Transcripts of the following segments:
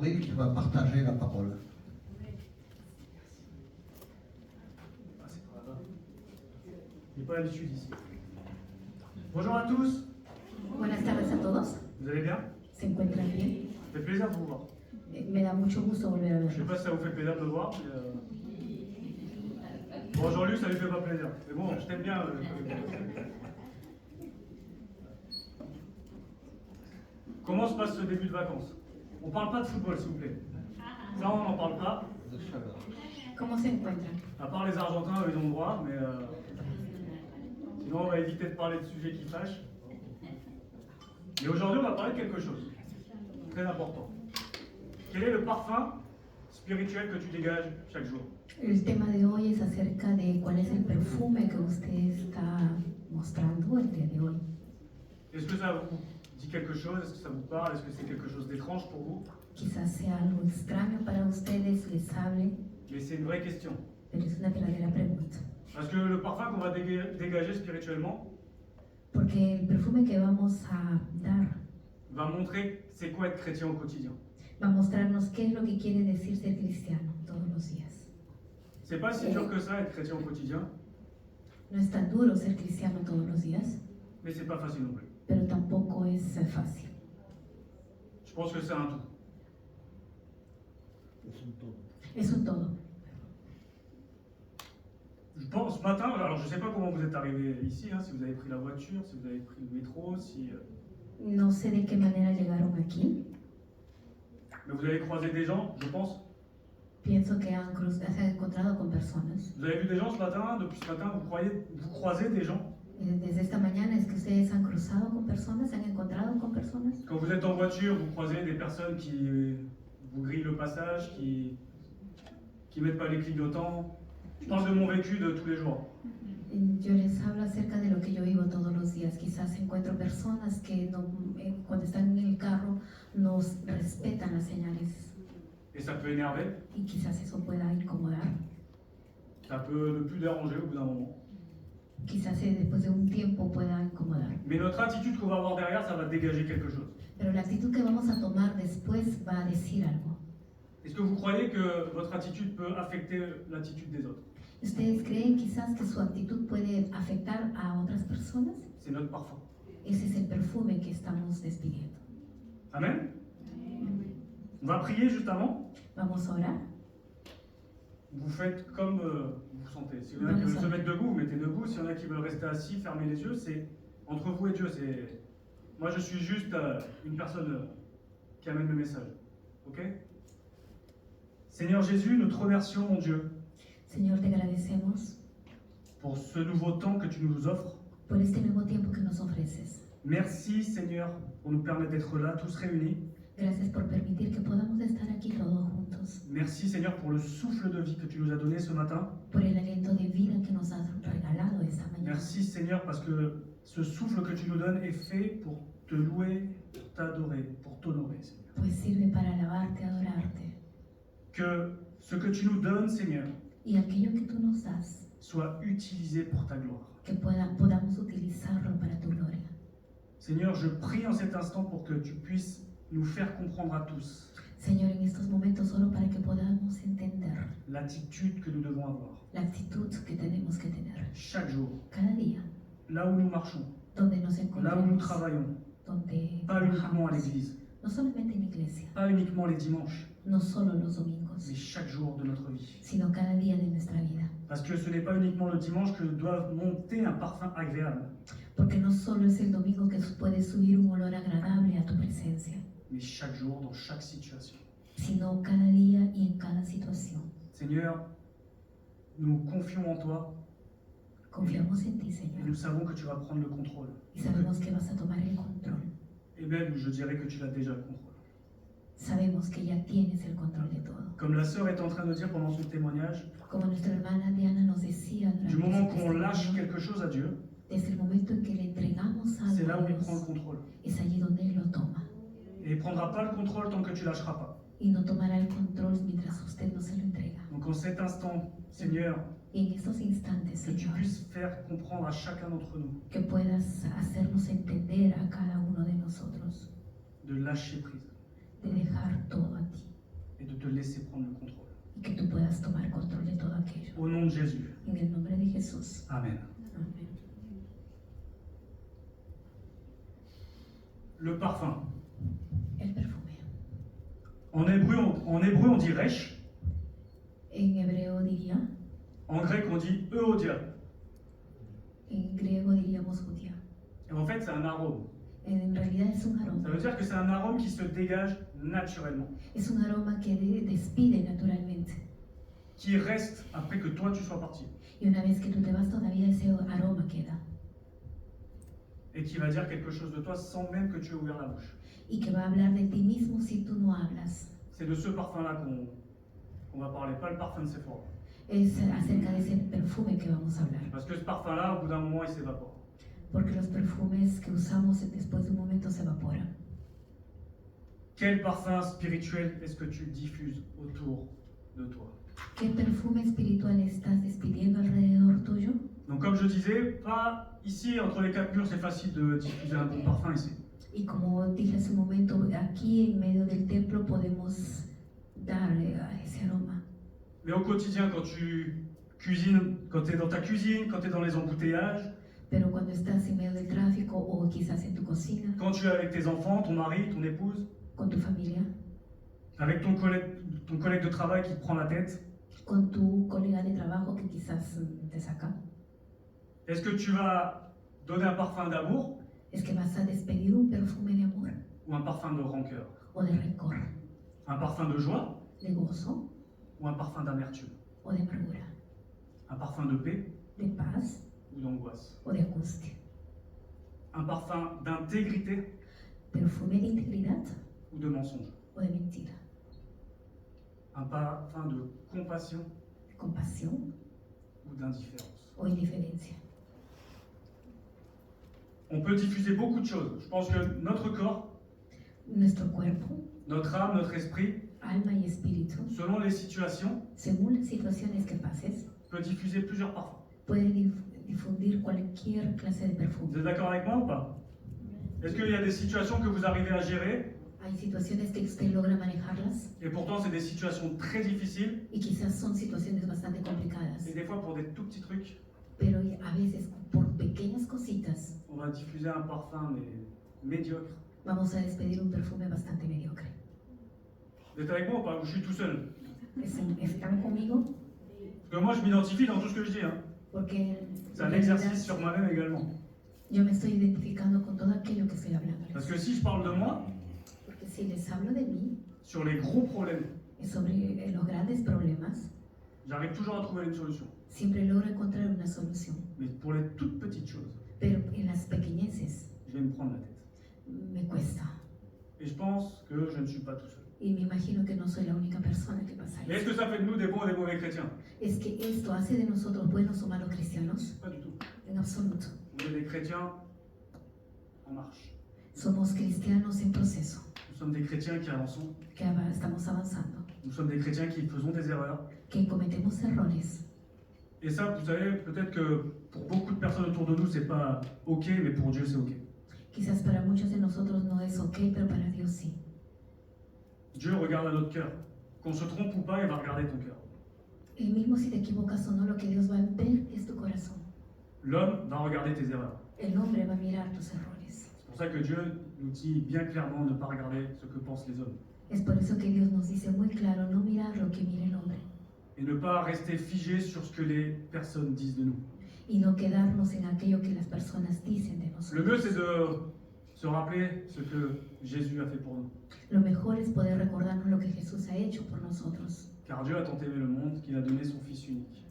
Qui va partager la parole. Il n'est pas l'habitude ici. Bonjour à tous. Buenas tardes a todos. Vous allez bien? ¿Se encuentran bien? Ça fait plaisir de vous voir. Me da mucho gusto volver a Je ne sais verlos. pas si ça vous fait plaisir de me voir, mais bon, Jean-Luc, ça lui fait pas plaisir. Mais bon, je t'aime bien. Comment se passe ce début de vacances? On parle pas de football, s'il vous plaît. Ça, on n'en parle pas. De chaleur. ¿Cómo se encuentran? À part les Argentins, eux, ils ont le droit, mais sinon, on va éviter de parler de sujets qui fâchent. Et aujourd'hui, on va parler de quelque chose très important. Quel est le parfum spirituel que tu dégages chaque jour? El tema de hoy es acerca de cuál es el perfume que usted está mostrando el día de hoy. Est-ce que ça vous dit quelque chose? Est-ce que ça vous parle? Est-ce que c'est quelque chose d'étrange pour vous? Quizás sea algo extraño para ustedes, les hable, Mais c'est une vraie question. pero es una verdadera pregunta. Parce que le parfum qu'on va dégager spirituellement Porque el perfume que vamos a dar va montrer c'est quoi être chrétien au quotidien. va a mostrarnos qué es lo que quiere decir ser cristiano todos los días. C'est pas si dur que ça être chrétien au quotidien, No es tan duro ser cristiano todos los días, mais c'est pas facile non plus. pero tampoco es fácil. Je pense que c'est un tout. Es un todo. Je pense, ce matin, alors je sais pas comment vous êtes arrivé ici, hein, si vous avez pris la voiture, si vous avez pris le métro, si, No sé de qué manera llegaron aquí. mais vous avez croisé des gens, je pense. Pienso que se han encontrado con personas. Vous avez vu des gens ce matin, depuis ce matin, vous croisez des gens. Desde esta mañana es que ustedes han cruzado con personas, se han encontrado con personas. Quand vous êtes en voiture, vous croisez des personnes qui vous grillent le passage, qui mettent pas les clignotants. Je parle de mon vécu de tous les jours. Yo les hablo acerca de lo que yo vivo todos los días. Quizás encuentro personas que cuando están en el carro nos respetan las señales Et ça peut énerver, y quizás eso pueda incomodar. ça peut ne plus déranger au bout d'un moment. Quizás después de un tiempo pueda incomodar. Mais notre attitude qu'on va avoir derrière, ça va dégager quelque chose. Pero la actitud que vamos a tomar después va a decir algo. Est-ce que vous croyez que votre attitude peut affecter l'attitude des autres? ¿Ustedes creen quizás que su actitud puede afectar a otras personas? C'est notre parfum. Ese es el perfume que estamos despidiendo. Amen. On va prier juste avant. Vamos a orar. Vous faites comme vous sentez. Si y en a qui veulent se mettre debout, vous mettez debout. Si y en a qui veulent rester assis, fermez les yeux. C'est entre vous et Dieu. Moi, je suis juste une personne qui amène le message. Ok? Seigneur Jésus, nous te remercions, mon Dieu, Señor, te agradecemos pour ce nouveau temps que tu nous offres. por este nuevo tiempo que nos ofreces. Merci, Seigneur, pour nous permettre d'être là, tous réunis. Gracias por permitir que podamos estar aquí todos juntos. Merci, Seigneur, pour le souffle de vie que tu nous as donné ce matin. Por el aliento de vida que nos has regalado esta mañana. Merci, Seigneur, parce que ce souffle que tu nous donnes est fait pour te louer, pour t'adorer, pour t'honorer, Seigneur. Pues sirve para alabarte, adorarte. Que ce que tu nous donnes, Seigneur, Y aquello que tú nos das, soit utilisé pour ta gloire. que podamos utilizarlo para tu gloria. Seigneur, je prie en cet instant pour que tu puisses nous faire comprendre à tous Señor, en estos momentos solo para que podamos entender l'attitude que nous devons avoir la actitud que tenemos que tener chaque jour, cada día, là où nous marchons, donde nos là où nous encontramos, travaillons, donde pas uniquement à trabajamos. l'église, No solamente en iglesia, pas uniquement les dimanches, no solo los domingos, mais chaque jour de notre vie. sino cada día de nuestra vida. Parce que ce n'est pas uniquement le dimanche que doit monter un parfum agréable, Porque no solo es el domingo que puede subir un olor agradable a tu presencia, mais chaque jour, dans chaque situation. sino cada día y en cada situación. Seigneur, nous confions en toi Confiamos en ti, et Señor, nous savons que tu vas prendre le contrôle. y sabemos que vas a tomar el control. Et même, je dirais que tu l'as déjà le contrôle. Sabemos que ya tienes el control de todo. Comme la sœur est en train de dire pendant son témoignage, Como nuestra hermana Diana nos decía du durante moment su qu'on lâche testimonio, quelque chose à Dieu, desde el momento en que le entregamos c'est algo là a où il prend le Dios, contrôle. es allí donde Él lo toma. Et il ne prendra pas le contrôle tant que tu lâcheras pas. Y no tomará el control mientras usted no se lo entrega. Donc en cet instant, Seigneur, Y en estos instantes, que tu Señor, puisses faire comprendre à chacun d'entre nous que puedas hacernos entender a cada uno de nosotros de lâcher prise. de dejar todo a ti. laisser prendre le contrôle. y que tú puedas tomar control de todo aquello. Au nom de Jésus. En el nombre de Jesús. Amen. Amén. Le parfum. El perfume. En hébreu, on dit resh. En hebreo diría, En grec, on dit euodia. en griego diríamos judía. Et en fait, c'est un arôme. En realidad es un Ça aroma. veut dire que c'est un arôme qui se dégage naturellement, Es un aroma que despide naturalmente. qui reste après que toi tu sois parti, Y una vez que tú te vas, todavía ese aroma queda. et qui va dire quelque chose de toi sans même que tu aies ouvert la bouche. Y que va a hablar de ti mismo si tú no hablas. C'est de ce parfum-là qu'on va parler, pas le parfum de Sephora. Es acerca de ese perfume que vamos a hablar. Parce que ce parfum-là, au bout d'un moment, il s'évapore. Porque los perfumes que usamos después de un momento se evaporan. Quel parfum spirituel est-ce que tu diffuses autour de toi? ¿Qué perfume espiritual estás despidiendo alrededor tuyo? Donc comme je disais, pas ici, entre les quatre murs, c'est facile de diffuser un bon parfum ici. Y como dije hace un momento, aquí en medio del templo podemos dar ese aroma. Mais au quotidien, quand tu cuisines, quand tu es dans ta cuisine, quand tu es dans les embouteillages, Pero cuando estás en medio del tráfico o quizás en tu cocina, quand tu es avec tes enfants, ton mari, ton épouse, con tu familia, avec ton collègue de travail qui te prend la tête, con tu colega de trabajo que quizás te saca, est-ce que tu vas donner un parfum d'amour es que vas a despedir un perfume de amor ou un parfum de rancœur? o de rencor, Un parfum de joie de gozo ou un parfum d'amertume? o de amargura, Un parfum de paix de paz ou d'angoisse? o de angustia, Un parfum d'intégrité perfume de integridad ou de mensonge? o de mentira, Un parfum de compassion de compasión ou d'indifférence? o indiferencia. On peut diffuser beaucoup de choses. Je pense que notre corps, Nuestro cuerpo, notre âme, notre esprit, alma y espíritu, selon les situations, según las situaciones que pases, peut diffuser plusieurs parfums. puede difundir cualquier clase de Vous perfume. êtes d'accord avec moi ou pas? Est-ce qu'il y a des situations que vous arrivez à gérer Hay situaciones que usted logra manejarlas et pourtant c'est des situations très difficiles y quizás son situaciones bastante complicadas, et des fois pour des tout petits trucs, pero a veces por pequeñas cositas on va diffuser un parfum mais médiocre. vamos a despedir un perfume bastante mediocre. Vous êtes avec moi ou pas? Ou je suis tout seul? ¿Están conmigo? Parce que moi je m'identifie dans tout ce que je dis. Hein. Porque C'est un en realidad exercice sur moi-même également. yo me estoy identificando con todo aquello que estoy hablando. Parce que si je parle de moi, Porque si les hablo de mí, sur les gros problèmes, sobre los grandes problemas, j'arrive toujours à trouver une solution. siempre logro encontrar una solución. Mais pour les toutes petites choses, Pero en las pequeñeces je vais me prendre la tête. me cuesta. Et je pense que je ne suis pas tout seul. Y me imagino que no soy la única persona que pasa Et est-ce eso. que ça fait de nous des bons et des mauvais chrétiens? Es que esto hace de nosotros buenos o malos cristianos, Pas du tout. en absoluto. On est des chrétiens en marche. Somos cristianos en proceso, Nous sommes des chrétiens qui avançons. que estamos avanzando, Nous sommes des chrétiens qui faisons des erreurs. que cometemos errores. Et ça, vous savez, peut-être que pour beaucoup de personnes autour de nous, c'est pas OK, mais pour Dieu, c'est OK. Quizás para muchos de nosotros no es ok, pero para Dios sí. Dieu regarde à notre cœur. Qu'on se trompe ou pas, il va regarder ton cœur. El mismo si te equivocas o no, lo que Dios va a ver es tu corazón. L'homme va regarder tes erreurs. El hombre va a mirar tus errores. C'est pour ça que Dieu nous dit bien clairement de ne pas regarder ce que pensent les hommes. Es por eso que Dios nos dice muy claro, no mirar lo que mira el hombre. Et ne pas rester figé sur ce que les personnes disent de nous. Y no quedarnos en aquello que las personas dicen de Le mieux, c'est nosotros. de se rappeler ce que Jésus a fait pour nous. Lo mejor es poder recordarnos lo que Jesús ha hecho por nosotros. Car Dieu a tant aimé le monde qu'il a donné son Fils unique.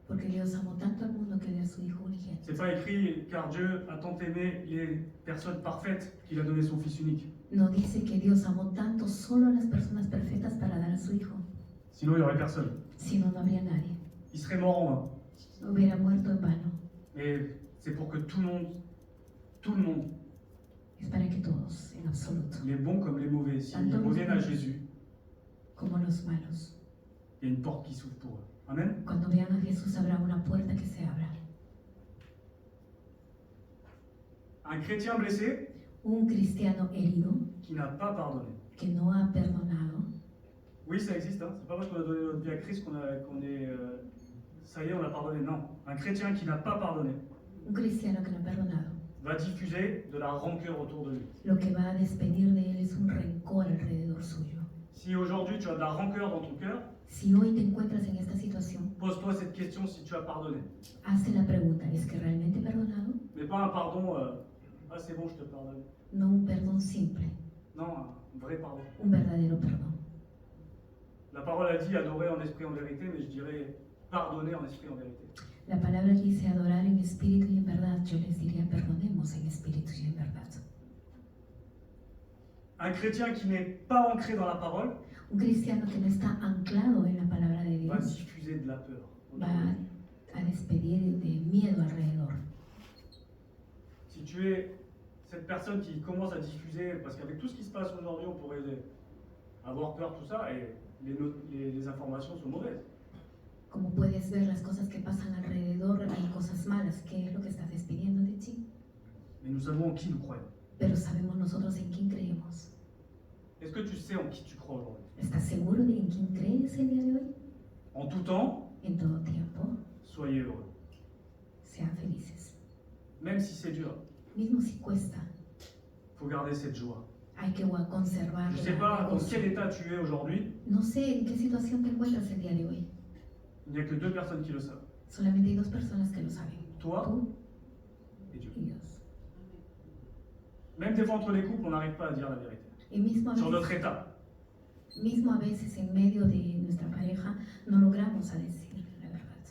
Porque Dios amó tanto al mundo que dio a su Hijo unigénito. C'est pas écrit car Dieu a tant aimé les personnes parfaites qu'il a donné son Fils unique. No dice que Dios amó tanto solo a las personas perfectas para dar a su Hijo. Sinon, il n'y aurait personne. Si no, no habría nadie. Il serait mort en vain. Hubiera muerto en vano. Mais c'est pour que tout le monde, Es para que todos, en absoluto, les bons comme les mauvais, s'ils reviennent à Jésus, como los malos, il y a une porte qui s'ouvre pour eux. Amen. cuando vean a Jesús habrá una puerta que se abra. Un chrétien blessé Un cristiano herido qui n'a pas pardonné. que no ha perdonado, Oui, ça existe. Hein. C'est pas parce qu'on a donné notre vie à Christ ça y est, on a pardonné. Non. Un chrétien qui n'a pas pardonné Un cristiano que no ha perdonado, va diffuser de la rancœur autour de lui. lo que va a despedir de él es un rencor alrededor suyo. Si aujourd'hui tu as de la rancœur dans ton cœur, Si hoy te encuentras en esta situación, pose-toi cette question si tu as pardonné. hazte la pregunta, ¿es que realmente he perdonado? Mais pas un pardon, ah c'est bon, je te pardonne. No un perdón simple, Non, un vrai pardon. un verdadero perdón. La parole a dit adorer en esprit et en vérité, mais je dirais pardonner en esprit et en vérité. La palabra dice adorar en espíritu y en verdad. Yo les diría perdonemos en espíritu y en verdad. Un chrétien qui n'est pas ancré dans la parole Un cristiano que no está anclado en la palabra de va Dios diffuser de la peur. va a despedir de miedo alrededor. Si tu es cette personne qui commence à diffuser, parce qu'avec tout ce qui se passe aujourd'hui, on pourrait avoir peur, tout ça, et les informations sont mauvaises. Como puedes ver las cosas que pasan alrededor, hay cosas malas. ¿Qué es lo que estás despidiendo de ti? Mais nous savons en qui nous croyons. Pero sabemos nosotros en quién creemos. Est-ce que tu sais en qui tu crois aujourd'hui? ¿Estás seguro de en quién crees el día de hoy? En tout temps, En todo tiempo, soyez heureux. sean felices. Même si c'est dur, Mismo si cuesta, il faut garder cette joie. hay que conservar Je ne sais la pas dans gozo. quel état tu es aujourd'hui, No sé en qué situación te encuentras el día de hoy. il n'y a que deux personnes qui le savent. Solamente hay dos personas que lo saben. Toi Tú et Dieu. y Dios. Même des fois entre les couples, on n'arrive pas à dire la vérité. Y mismo Sur notre état. a veces en medio de nuestra pareja no logramos a decir la verdad.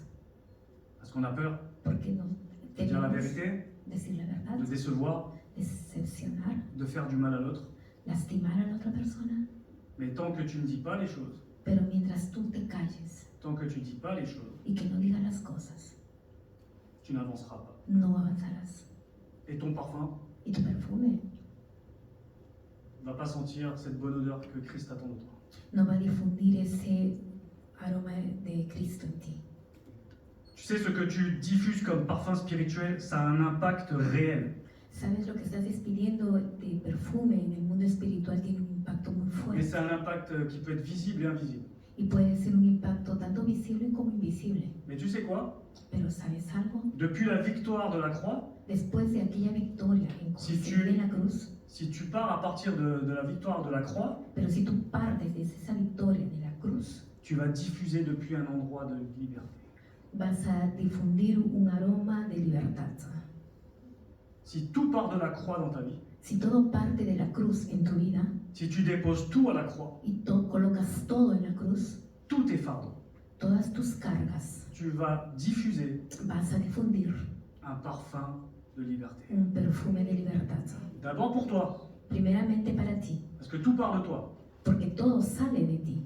Parce qu'on a peur Porque no de dire la tememos vérité, decir la verdad, de décevoir, decepcionar, de faire du mal à l'autre. lastimar a la otra persona. Mais tant que tu ne dis pas les choses, Pero mientras tú te calles tant que tu ne dis pas les choses, y que no digas las cosas, tu n'avanceras pas. no avanzarás. Et ton parfum Y tu perfume ne va pas sentir cette bonne odeur que Christ attend de toi. no va a difundir ese aroma de Cristo en ti. Tu sais, ce que tu diffuses comme parfum spirituel, ça a un impact réel. Sabes, lo que estás despidiendo de perfume en el mundo espiritual tiene un impacto muy Et fuerte. c'est un impact qui peut être visible et invisible. Y puede ser un impacto tanto visible como invisible. Mais tu sais quoi? Pero ¿sabes algo? Depuis la victoire de la croix, Después de aquella victoria en Si conseguir la cruz, si tu pars à partir de la victoire de la croix, pero si tú partes de esa victoria de la cruz, tu vas diffuser depuis un endroit de liberté. vas a difundir un aroma de libertad. Si tout part de la croix dans ta vie, Si todo parte de la cruz en tu vida si tu déposes tout à la croix, y colocas todo en la cruz, tous tes fardeaux, todas tus cargas, tu vas diffuser vas a difundir un parfum de liberté. un perfume de libertad. D'abord pour toi, Primeramente para ti, parce que tout part de toi. porque todo sale de ti.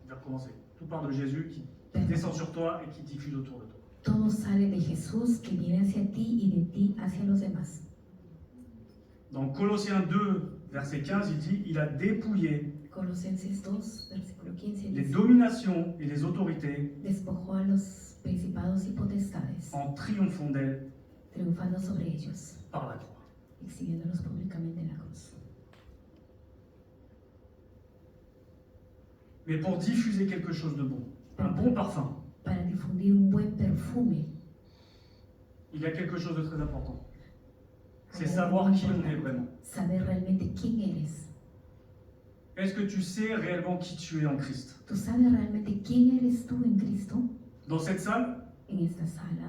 Je vais recommencer. Tout part de Jésus qui descend sur toi et qui diffuse autour de toi. Todo sale de Jesús que viene hacia ti y de ti hacia los demás. Dans Colossiens 2, verset 15, il dit, il a dépouillé Colosenses 2, versículo 15 les dice, dominations et les autorités despojó a los principados y potestades, en triomphant d'elles triunfando sobre ellos, par la croix. exhibiéndolos públicamente en la cruz. Mais pour diffuser quelque chose de bon, un bon parfum, Para difundir un buen perfume, il y a quelque chose de très important. C'est hay algo savoir qui on importante. est vraiment. Saber realmente quién eres. Est-ce que tu sais réellement qui tu es en Christ? ¿Tú sabes realmente quién eres tú en Cristo? Dans cette salle, En esta sala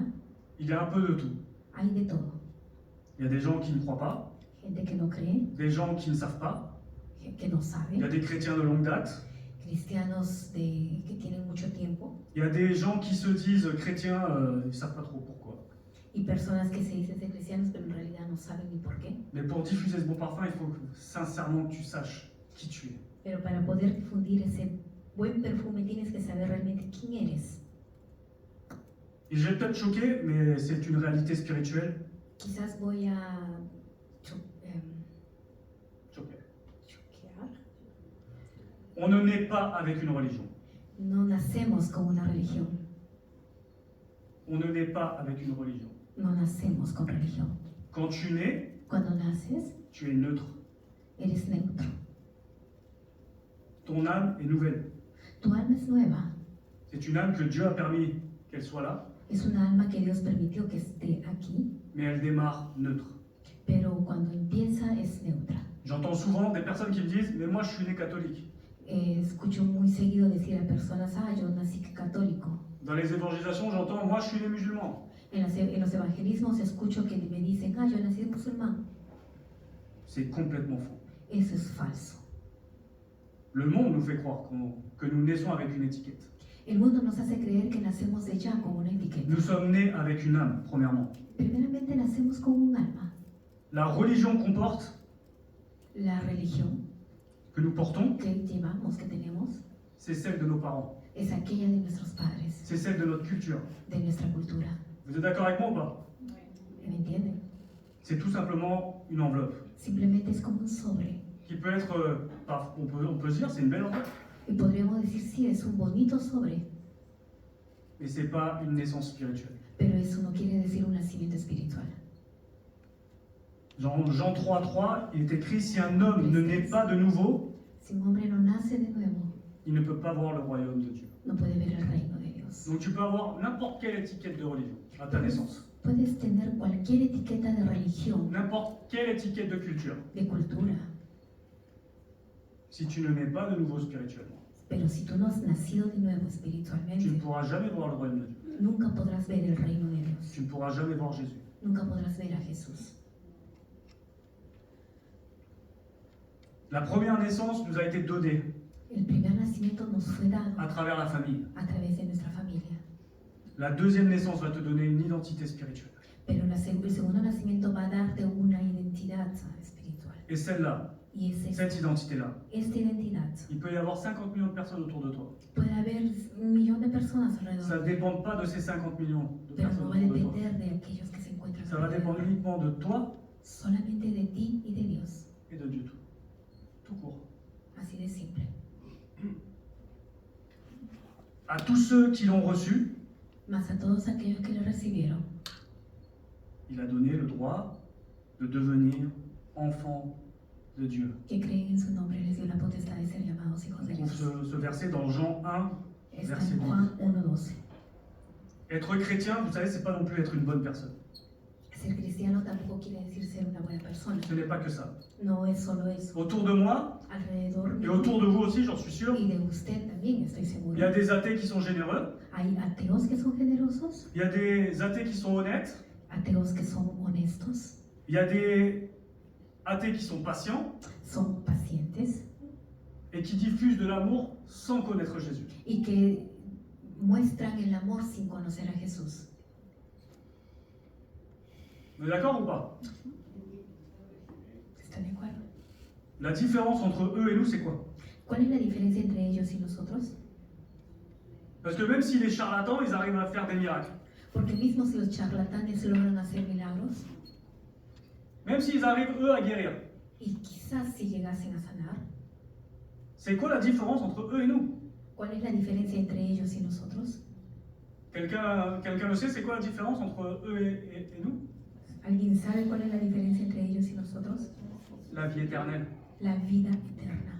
il y a un peu de tout. hay de todo. Il y a des gens qui ne croient pas, Gente que no cree, des gens qui ne savent pas, que no sabe, il y a des chrétiens de longue date, cristianos que tienen mucho tiempo il y a des gens qui se disent chrétiens, ils ne savent pas trop pourquoi. y personas que se dicen ser cristianos pero en realidad no saben ni por qué. Mais pour diffuser ce bon parfum, il faut sincèrement que tu saches qui tu es. Pero para poder difundir ese buen perfume tienes que saber realmente quién eres. Et je vais peut-être choquer, mais c'est une réalité spirituelle. Quizás voy a Choquer. choquear. On ne naît pas avec une religion. No nacemos con una religión, On ne naît pas avec une religion. no nacemos con religión. Quand tu nais, Cuando naces, tu es neutre. eres neutro. Ton âme est nouvelle. Tu alma es nueva, C'est une âme que Dieu a permis qu'elle soit là, es una alma que Dios permitió que esté aquí, mais elle démarre neutre. pero cuando empieza es neutra. J'entends souvent des personnes qui me disent « mais moi je suis né catholique ». Escucho muy seguido decir a personas, yo nací católico. Dans les évangélisations, j'entends « moi je suis né musulman En los evangelismos escucho que me dicen, yo nací musulmán. ». C'est complètement faux. Eso es falso. Le monde nous fait croire que nous naissons avec une étiquette. El mundo nos hace creer que nacemos de ya con una etiqueta. Nous sommes nés avec une âme, premièrement. Primeramente nacemos con un alma. La religion qu'on porte, La religión que nous portons, que llevamos, que tenemos, c'est celle de nos parents. es aquella de nuestros padres, C'est celle de notre culture. de nuestra cultura. Vous êtes d'accord avec moi ou pas? ¿Me entienden? C'est tout simplement une enveloppe. Simplemente es como un sobre. Qui peut être, on peut se dire, c'est une belle enveloppe. Y podríamos decir, sí, es un bonito sobre, Mais c'est pas une naissance spirituelle. pero eso no quiere decir un nacimiento espiritual. Jean 3,3, il est écrit, si un homme ne naît pas de nouveau, Si un hombre no nace de nuevo, il ne peut pas voir le royaume de Dieu. no puede ver el reino de Dios. Donc tu peux avoir n'importe quelle étiquette de religion à ta naissance, Puedes tener cualquier etiqueta de religión, n'importe quelle étiquette de culture. de cultura, Si tu ne nais pas de nouveau spirituellement, pero si tú no has nacido de nuevo tu ne espiritualmente, pourras jamais voir le royaume de Dieu. nunca podrás ver el reino de Dios. Tu ne pourras jamais voir Jésus. Nunca podrás ver a Jesús. La première naissance nous a été donnée El primer nacimiento nos fue dado à travers la famille. a través de nuestra familia, La deuxième naissance va te donner une identité spirituelle. pero el segundo nacimiento va a darte una identidad espiritual. Et celle-là, Y es cette identité-là, esta identidad. il peut y avoir 50 millions de personnes autour de toi. Puede haber 1 millón de personas Ça ne alrededor, dépend pas de ces 50 millions de pero personnes no va a autour de toi. depender de aquellos que se encuentran Ça va dépendre alrededor. uniquement de toi Solamente de ti y de Dios. et de Dieu tout. Tout court. Así de simple. À tous ceux qui l'ont reçu, Mas a todos aquellos que lo recibieron, il a donné le droit de devenir enfant de Dieu. que creen en su nombre, les dio la potestad de ser llamados hijos On de trouve Dios. ce verset dans Jean 1. Está verset en 10. Juan 1:12. Être chrétien, vous savez, c'est pas non plus être une bonne personne. Ser cristiano tampoco quiere decir ser una buena persona. Ce n'est pas que ça. No es solo eso. Autour de moi, Alrededor et mío, autour de vous aussi, j'en suis sûr, y de usted también, estoy il seguro. y a des athées qui sont généreux, Hay ateos que son generosos, il y a des athées qui sont honnêtes, ateos que son honestos, il y a des athées qui sont patients son pacientes et qui diffusent de l'amour sans connaître Jésus. y que muestran el amor sin conocer a Jesús. Vous êtes d'accord ou pas? ¿Están de acuerdo? La différence entre eux et nous, c'est quoi? ¿Cuál es la diferencia entre ellos y nosotros? Parce que même si les charlatans, ils arrivent à faire des miracles, Porque mismo si los charlatanes logran hacer milagros, même s'ils arrivent eux à guérir, y quizás si llegasen a sanar, c'est quoi la différence entre eux et nous? ¿cuál es la diferencia entre ellos y nosotros? Quelqu'un le sait, c'est quoi la différence entre eux et nous? ¿Alguien sabe cuál es la diferencia entre ellos y nosotros? La vie éternelle. La vida eterna.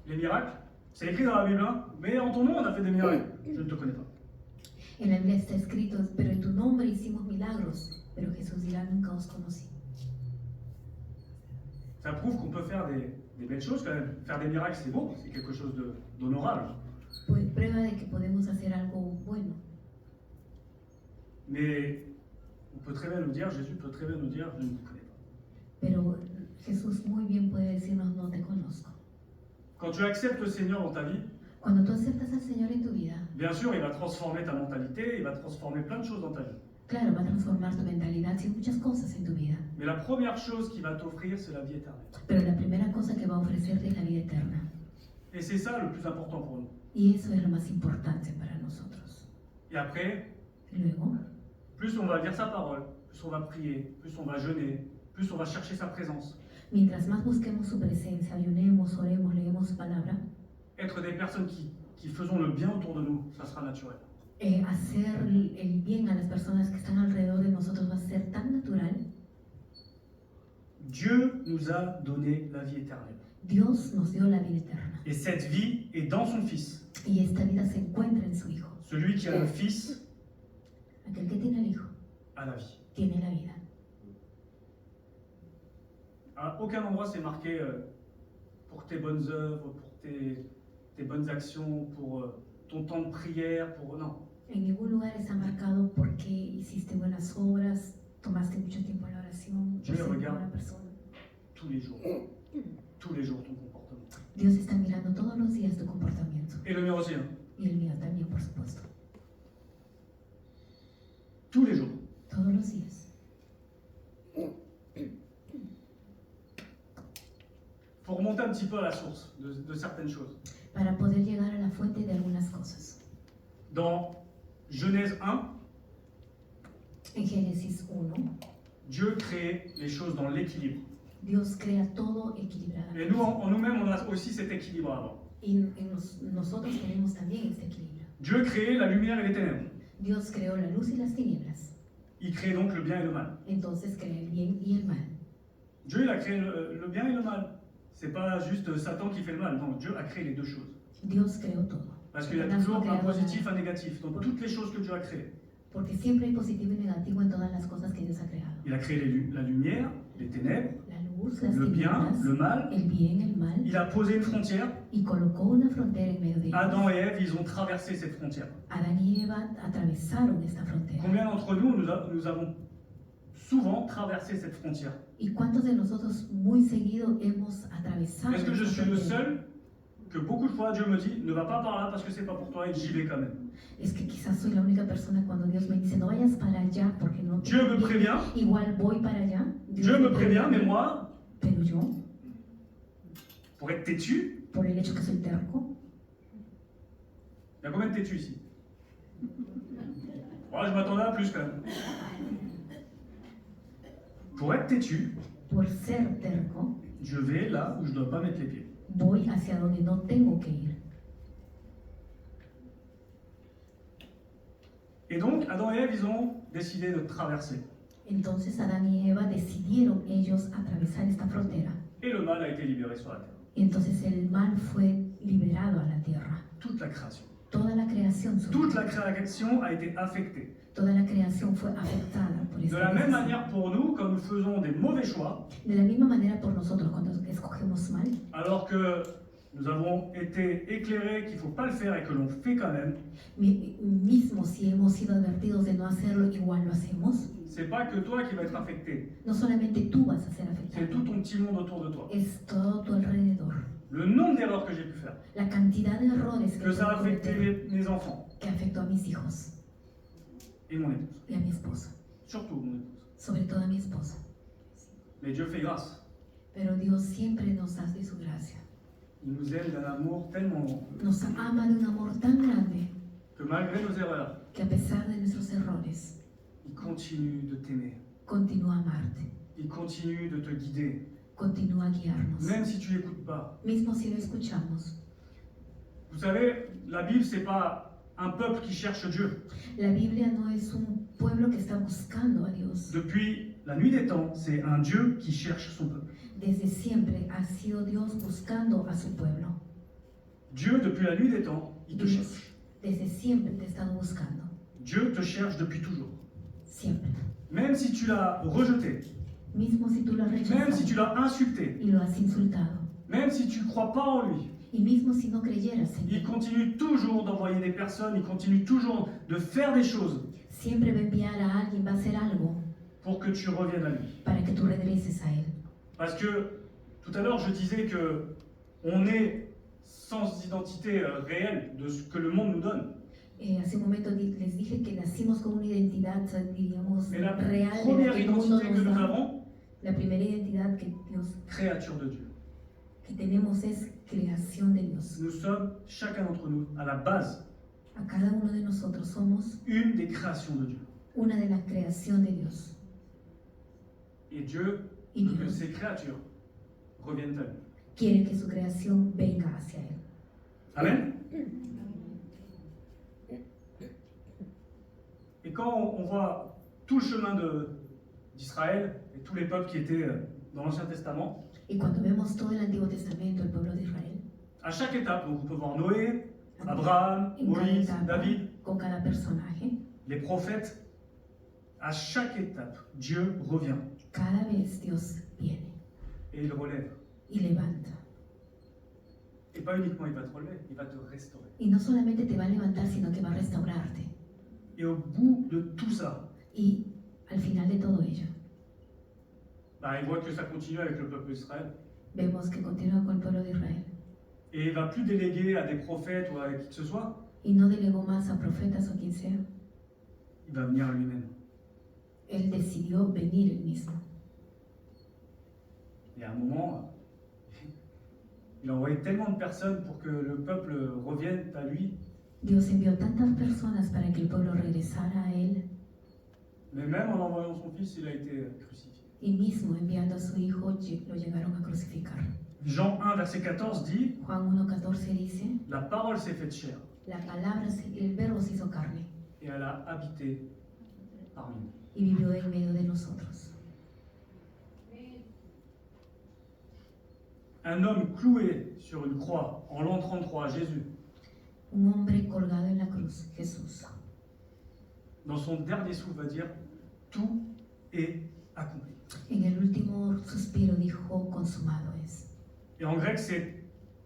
Les miracles, c'est écrit dans la Bible, hein? Mais en ton nom, on a fait des miracles. Je ne te connais pas. En la Biblia está escrito, pero en tu nombre hicimos milagros. Pero Jesús dirá, nunca os conocí. Ça prouve qu'on peut faire des belles choses quand même. Faire des miracles, c'est beau, c'est quelque chose d'honorable. Pues prueba de que podemos hacer algo bueno. Mais on peut très bien nous dire, Jésus peut très bien nous dire, je ne te connais pas. Pero Jesús muy bien puede decirnos, no te conozco. Quand tu acceptes le Seigneur dans ta vie, Cuando tú aceptas al Señor en tu vida, bien sûr, il va transformer ta mentalité, il va transformer plein de choses dans ta vie. claro, va a transformar tu mentalidad y muchas cosas en tu vida. Mais la première chose qu'il va t'offrir, c'est la vie éternelle. Pero la primera cosa que va a ofrecerte es la vida eterna. Et c'est ça le plus important pour nous. Y eso es lo más importante para nosotros. Et après, Luego, plus on va lire sa parole, plus on va prier, plus on va jeûner, plus on va chercher sa présence. mientras más busquemos su presencia, ayunemos, oremos, leemos su palabra, Être des personnes qui faisons le bien autour de nous, ça sera naturel. hacer el bien a las personas que están alrededor de nosotros va a ser tan natural. Dieu nous a donné la vie éternelle. Dios nos dio la vida eterna. Et cette vie est dans son Fils. Y esta vida se encuentra en su Hijo. Celui qui a le Fils Aquel que tiene al Hijo a la vie. tiene la vida. À aucun endroit c'est marqué pour tes bonnes œuvres, pour tes bonnes actions, pour ton temps de prière, pour... Non. En ningún lugar está marcado porque hiciste buenas obras, tomaste mucho tiempo en la oración, Dieu fuiste una regarde buena persona. tous les jours ton comportement. Dios está mirando todos los días tu comportamiento. Et le mien aussi, hein. Y el mío también, por supuesto. Tous les jours. Todos los días. Pour remonter un petit peu à la source de certaines choses. Para poder llegar a la fuente de algunas cosas. Dans Genèse 1, En Génesis 1, Dieu crée les choses dans l'équilibre. Dios crea todo Et equilibradamente. nous, en nous-mêmes, on a aussi cet équilibre avant. Y nosotros tenemos también este equilibrio. Dieu crée la lumière et les ténèbres. Dios creó la luz y las tinieblas. Il crée donc le bien et le mal. Entonces crea el bien y el mal. Dieu, il a créé le bien et le mal. C'est pas juste Satan qui fait le mal. Non, Dieu a créé les deux choses. Dios creó todo. Parce qu'il y a Satanás toujours no un creó positif, nada, un négatif. Dans toutes les choses que Dieu a créées. porque siempre hay positivo y negativo en todas las cosas que Dios ha creado. Il a créé la lumière, les ténèbres, La luz, las le bien, tinieblas, le mal. el bien, el mal, Il a posé une frontière. y colocó una frontera en medio de ellos. Adam et Ève, ils ont traversé cette frontière. Adán y Eva atravesaron esta frontera. Combien d'entre nous, nous avons souvent traversé cette frontière? ¿Y cuántos de nosotros muy seguido hemos atravesado Est-ce que je esta suis le frontera? seul que beaucoup de fois Dieu me dit ne va pas par là parce que c'est pas pour toi et j'y vais quand même? Es que quizás soy la única persona cuando Dios me dice no vayas para allá porque no te Dieu me conviene". prévient, Igual voy para allá. Dieu me prévient, mais moi, Pero yo, pour être têtu, por el hecho que soy terco, il y a combien de têtus ici? Ouais, je m'attendais à plus quand même. Pour être têtu, por ser terco, je vais là où je ne dois pas mettre les pieds. voy hacia donde no tengo que ir. Et donc, Adam et Ève, ils ont décidé de traverser. Entonces Adán y Eva decidieron ellos atravesar esta frontera. Et le mal a été libéré sur la terre. Y entonces el mal fue liberado a la tierra. Toute la création. Toda la creación Toute sufrió. la création a été affectée. Toda la creación fue afectada por De esta la même decisión. manière pour nous, quand nous faisons des mauvais choix, De la misma manera por nosotros cuando escogemos mal, alors que nous avons été éclairés qu'il ne faut pas le faire et que l'on fait quand même, mismo si hemos sido advertidos de no hacerlo, igual lo hacemos. c'est pas que toi qui vas être affecté, No solamente tú vas a ser c'est tout afectado, ton petit monde autour de toi. es todo tu alrededor. Le nombre d'erreurs que j'ai pu faire, La cantidad de errores que ça a puedo affecté cometer, mes enfants que afectó a mis hijos et mon épouse, y a mi esposa, surtout mon épouse. sobre todo a mi esposa. Mais Dieu fait grâce. Pero Dios siempre nos hace su gracia. Il nous aime d'un amour tellement Nos ama de un amor tan grande que malgré nos erreurs, que a pesar de nuestros errores, il continue de t'aimer. continúa a amarte, Il continue de te guider, continúa a guiarnos. même si tu n'écoutes pas. Mismo si lo escuchamos. Vous savez, la Bible, c'est pas un peuple qui cherche Dieu. La Biblia no es un pueblo que está buscando a Dios. Depuis la nuit des temps, c'est un Dieu qui cherche son peuple. Desde siempre ha sido Dios buscando a su pueblo. Dieu, depuis la nuit des temps, il te Dios cherche. desde siempre te ha estado buscando. Dieu te cherche depuis toujours. Siempre. Même si tu l'as rejeté, Mismo si tú lo has même rechazado si tu l'as insulté, y lo has insultado. même si tu ne crois pas en lui, Y mismo si no creyeras en il él, continue toujours d'envoyer des personnes, il continue toujours de faire des choses siempre va a enviar a alguien, va a hacer algo pour que tu reviennes à lui. para que tú regreses a él. Parce que tout à l'heure, je disais que on est sans identité réelle de ce que le monde nous donne. Hace un momento les dije que nacimos con una identidad, digamos, Mais la real de la première que el mundo identité que nos nous da. avons, La primera identidad que Dios, créature de Dieu. que tenemos es creación de Dios. Nous sommes, chacun d'entre nous, à la base, A cada uno de nosotros somos une des créations de Dieu. una de la creación de Dios. Et Dieu Y veut que Dios ses créatures reviennent à lui. quiere que su creación venga hacia él. Amen. Et quand on voit tout le chemin d'Israël et tous les peuples qui étaient dans l'Ancien Testament, Y cuando vemos todo el Antiguo Testamento, el pueblo de Israel, À chaque étape, donc on peut voir Noé, Abraham, en cada Moïse, etapa, David, con cada personaje, les prophètes. À chaque étape, Dieu revient cada vez Dios viene et il relève. y levanta. Et pas uniquement il va te relever, il va te restaurer. Y no solamente te va a levantar, sino que va a restaurarte. Et au bout de tout ça, Y al final de todo ello, bah, il voit que ça continue avec le peuple d'Israël. vemos que continúa con el pueblo de Israel. Et il ne va plus déléguer à des prophètes ou à qui que ce soit, Y no delegó más a profetas o quien sea. il va venir lui-même. Él decidió venir él mismo. Et à un moment, il a envoyé tellement de personnes pour que le peuple revienne à lui. Dios envió tantas personas para que el pueblo regresara a él, Mais même en envoyant son fils, il a été crucifié. y mismo enviando a su hijo lo llegaron a crucificar. Jean 1, verset 14 dit, Juan 1:14 dice, la parole s'est faite chair la palabra, el verbo se hizo carne et elle a habité parmi nous. y vivió en medio de nosotros. Un homme cloué sur une croix en l'an 33, Jésus, Un hombre colgado en la cruz, Jesús, dans son dernier souffle va dire, tout est accompli. en el último suspiro dijo, consumado es. Et en grec, c'est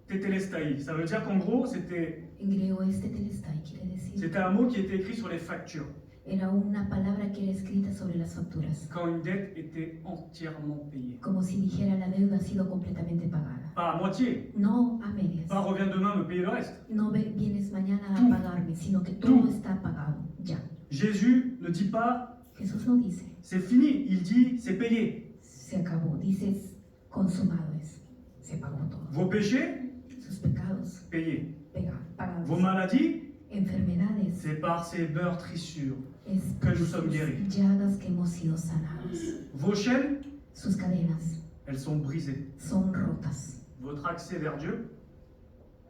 tetelestai. Ça veut dire qu'en gros, En griego tetelestai quiere decir, c'était un mot qui était écrit sur les factures, era una palabra que era escrita sobre las facturas, quand une dette était entièrement payée. como si dijera la deuda ha sido completamente pagada. Pas à moitié, No a medias. pas reviens demain me payer le reste. No vienes mañana a Tú. pagarme, sino que Tú. todo está pagado, ya. Jésus ne dit pas Jesús no dice, c'est fini, il dit c'est payé. se acabó, dices, consumado es, se pagó todo. Vos péchés, Sus pecados, payés. pagados. Vos maladies, Enfermedades, c'est par ces meurtrissures es que por nous sommes sus guéris. llagas que hemos sido sanados. Vos chaînes, Sus cadenas elles sont brisées. son rotas. Votre accès vers Dieu,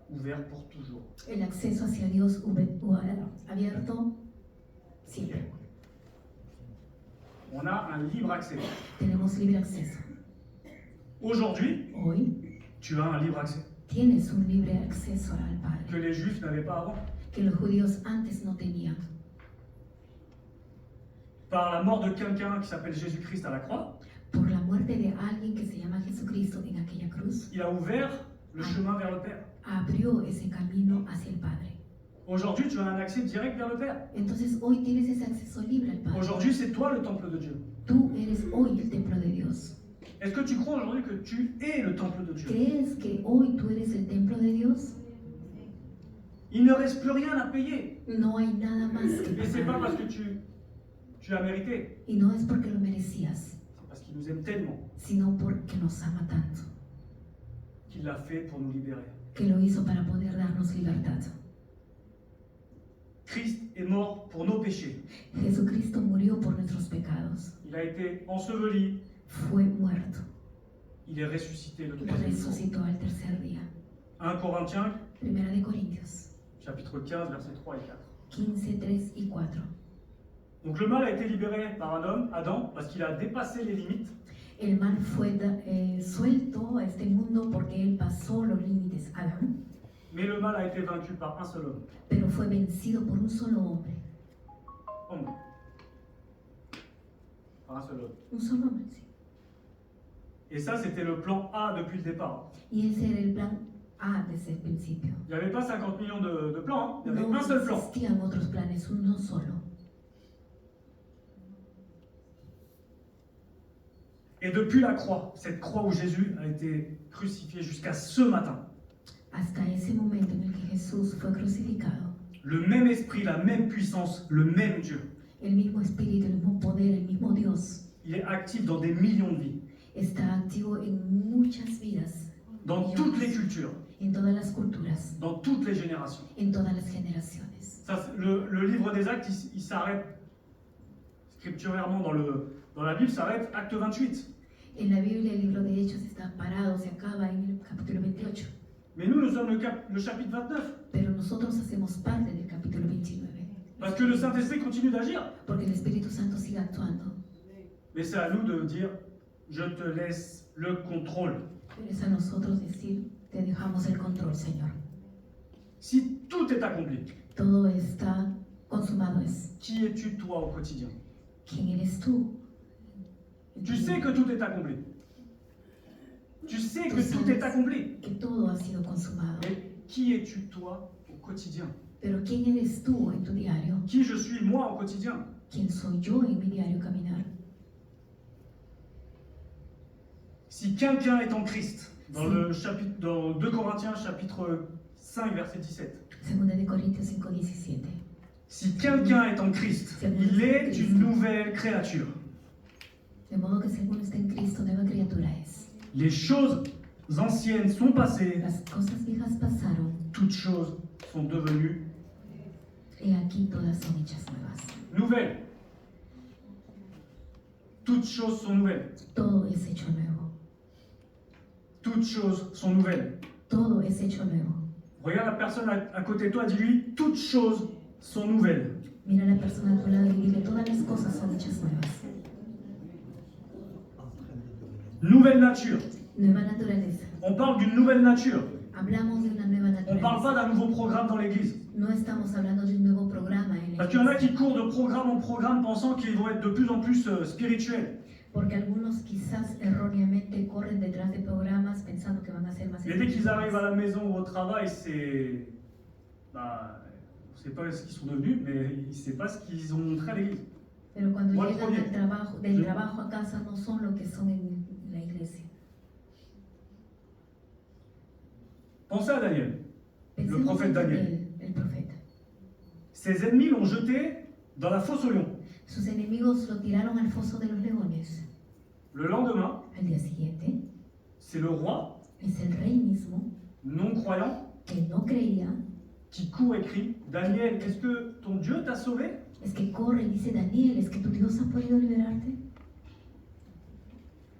ouvert pour toujours. El acceso hacia Dios abierto siempre. On a un libre accès. Tenemos libre acceso. Aujourd'hui, Hoy tu as un libre accès tienes un libre acceso al que Padre, les Juifs n'avaient pas avant. que los judíos antes no tenían. Par la mort de quelqu'un qui s'appelle Jésus-Christ à la croix, Por la muerte de alguien que se llama Jesucristo en aquella cruz, il a ouvert le chemin vers le Père. abrió ese camino hacia el Padre. Aujourd'hui, tu as un accès direct vers le Père. Entonces hoy tienes ese acceso libre al Padre. Aujourd'hui, c'est toi le temple de Dieu. Tú eres hoy el templo de Dios. Est-ce que tu crois aujourd'hui que tu es le temple de Dieu? ¿Crees que hoy tú eres el templo de Dios? Il ne reste plus rien à payer. No hay nada más que Et c'est pas pagar. parce que tu as mérité, Y no es porque lo merecías, c'est parce qu'il nous aime tellement sino porque nos ama tanto, qu'il l'a fait pour nous libérer. que lo hizo para poder darnos libertad. Christ est mort pour nos péchés. Jesucristo murió por nuestros pecados, Il a été enseveli. fue muerto, Il est ressuscité le troisième jour. resucitó al tercer día. 1 Corinthiens, Primera de Corintios chapitre 15, versets 3 et 4. 15, 3 y 4. Donc le mal a été libéré par un homme, Adam, parce qu'il a dépassé les limites. El mal fue suelto a este mundo porque él pasó los límites, Adán, Mais le mal a été vaincu par un seul homme. pero fue vencido por un solo hombre. Homme. Par un seul homme. Un solo hombre, sí. Et ça, c'était le plan A depuis le départ. Y ese era el plan A desde el principio. Il n'y avait pas 50 millions de plans, hein. Il y avait No un seul plan. existían otros planes, uno solo. Et depuis la croix, cette croix où Jésus a été crucifié jusqu'à ce matin, Hasta ese momento en el que Jesús fue crucificado, le même esprit, la même puissance, le même Dieu, el mismo espíritu, el mismo poder, el mismo Dios, il est actif dans des millions de vies, está activo en muchas vidas, dans toutes les cultures, en todas las culturas, dans toutes les générations. en todas las generaciones. Ça, le livre des Actes, il s'arrête, scripturairement dans la Bible, s'arrête acte 28. En la Biblia el libro de Hechos está parado, se acaba en el capítulo 28, Mais nous sommes le chapitre 29. pero nosotros hacemos parte del capítulo 29, Parce que le Saint-Esprit continue d'agir. porque el Espíritu Santo sigue actuando. Mais c'est à nous de dire, je te laisse le contrôle. Pero es a nosotros decir, Te dejamos el control, Señor. Si tout est accompli, Todo está consumado es. qui es-tu toi au quotidien? ¿Quién eres tú? Tu sais que tout est accompli. Tu sais Tú que tout est sabes accompli. que todo ha sido consumado. Mais qui es-tu toi au quotidien? Pero ¿quién eres tú en tu diario? Qui je suis moi au quotidien? ¿Quién soy yo en mi diario caminar? Si quelqu'un est en Christ, dans Si. le chapitre, dans 2 Corinthiens chapitre 5 verset 17, Segunda de Corintios 5:17. si quelqu'un est en Christ, il est une nouvelle créature. De modo que si alguno está en Cristo, nueva criatura es. Les choses anciennes sont passées, Las cosas viejas pasaron, toutes choses sont devenues y aquí todas son hechas nuevas. nouvelles. Toutes choses sont nouvelles. Todo es hecho nuevo. Toutes choses sont nouvelles. Todo es hecho nuevo. Regarde la personne à côté de toi, dis-lui, toutes choses sont nouvelles. Mira a la persona a tu lado y dile, todas las cosas son hechas nuevas. Nouvelle nature. Nueva naturaleza. On parle d'une nouvelle nature. Hablamos de una nueva On ne parle pas naturaleza. d'un nouveau programme dans l'église. No estamos hablando de un nuevo programa en la Parce qu'il y en a iglesia. qui courent de programme en programme pensant qu'ils vont être de plus en plus spirituels. Porque algunos quizás erróneamente corren detrás de programas pensando que van a ser más Mais dès qu'ils arrivent à espirituales. la maison ou au travail, c'est. Bah, on ne sait pas ce qu'ils sont devenus, mais ils ne savent pas ce qu'ils ont montré à l'église. Pero cuando Igual llegan oye, al trabajo, del yo- trabajo a casa no son lo que son en la iglesia. Pensez à Daniel. Pensemos prophète en Daniel. el profeta. Ses ennemis l'ont jeté dans la fosse aux lions. Sus enemigos lo tiraron al foso de los leones. Le lendemain, Al día siguiente, c'est le roi es el rey mismo non-croyant que no creía, qui court et crie Daniel, est-ce que ton Dieu t'a sauvé? es que corre y dice, Daniel, ¿es que tu Dios ha podido liberarte?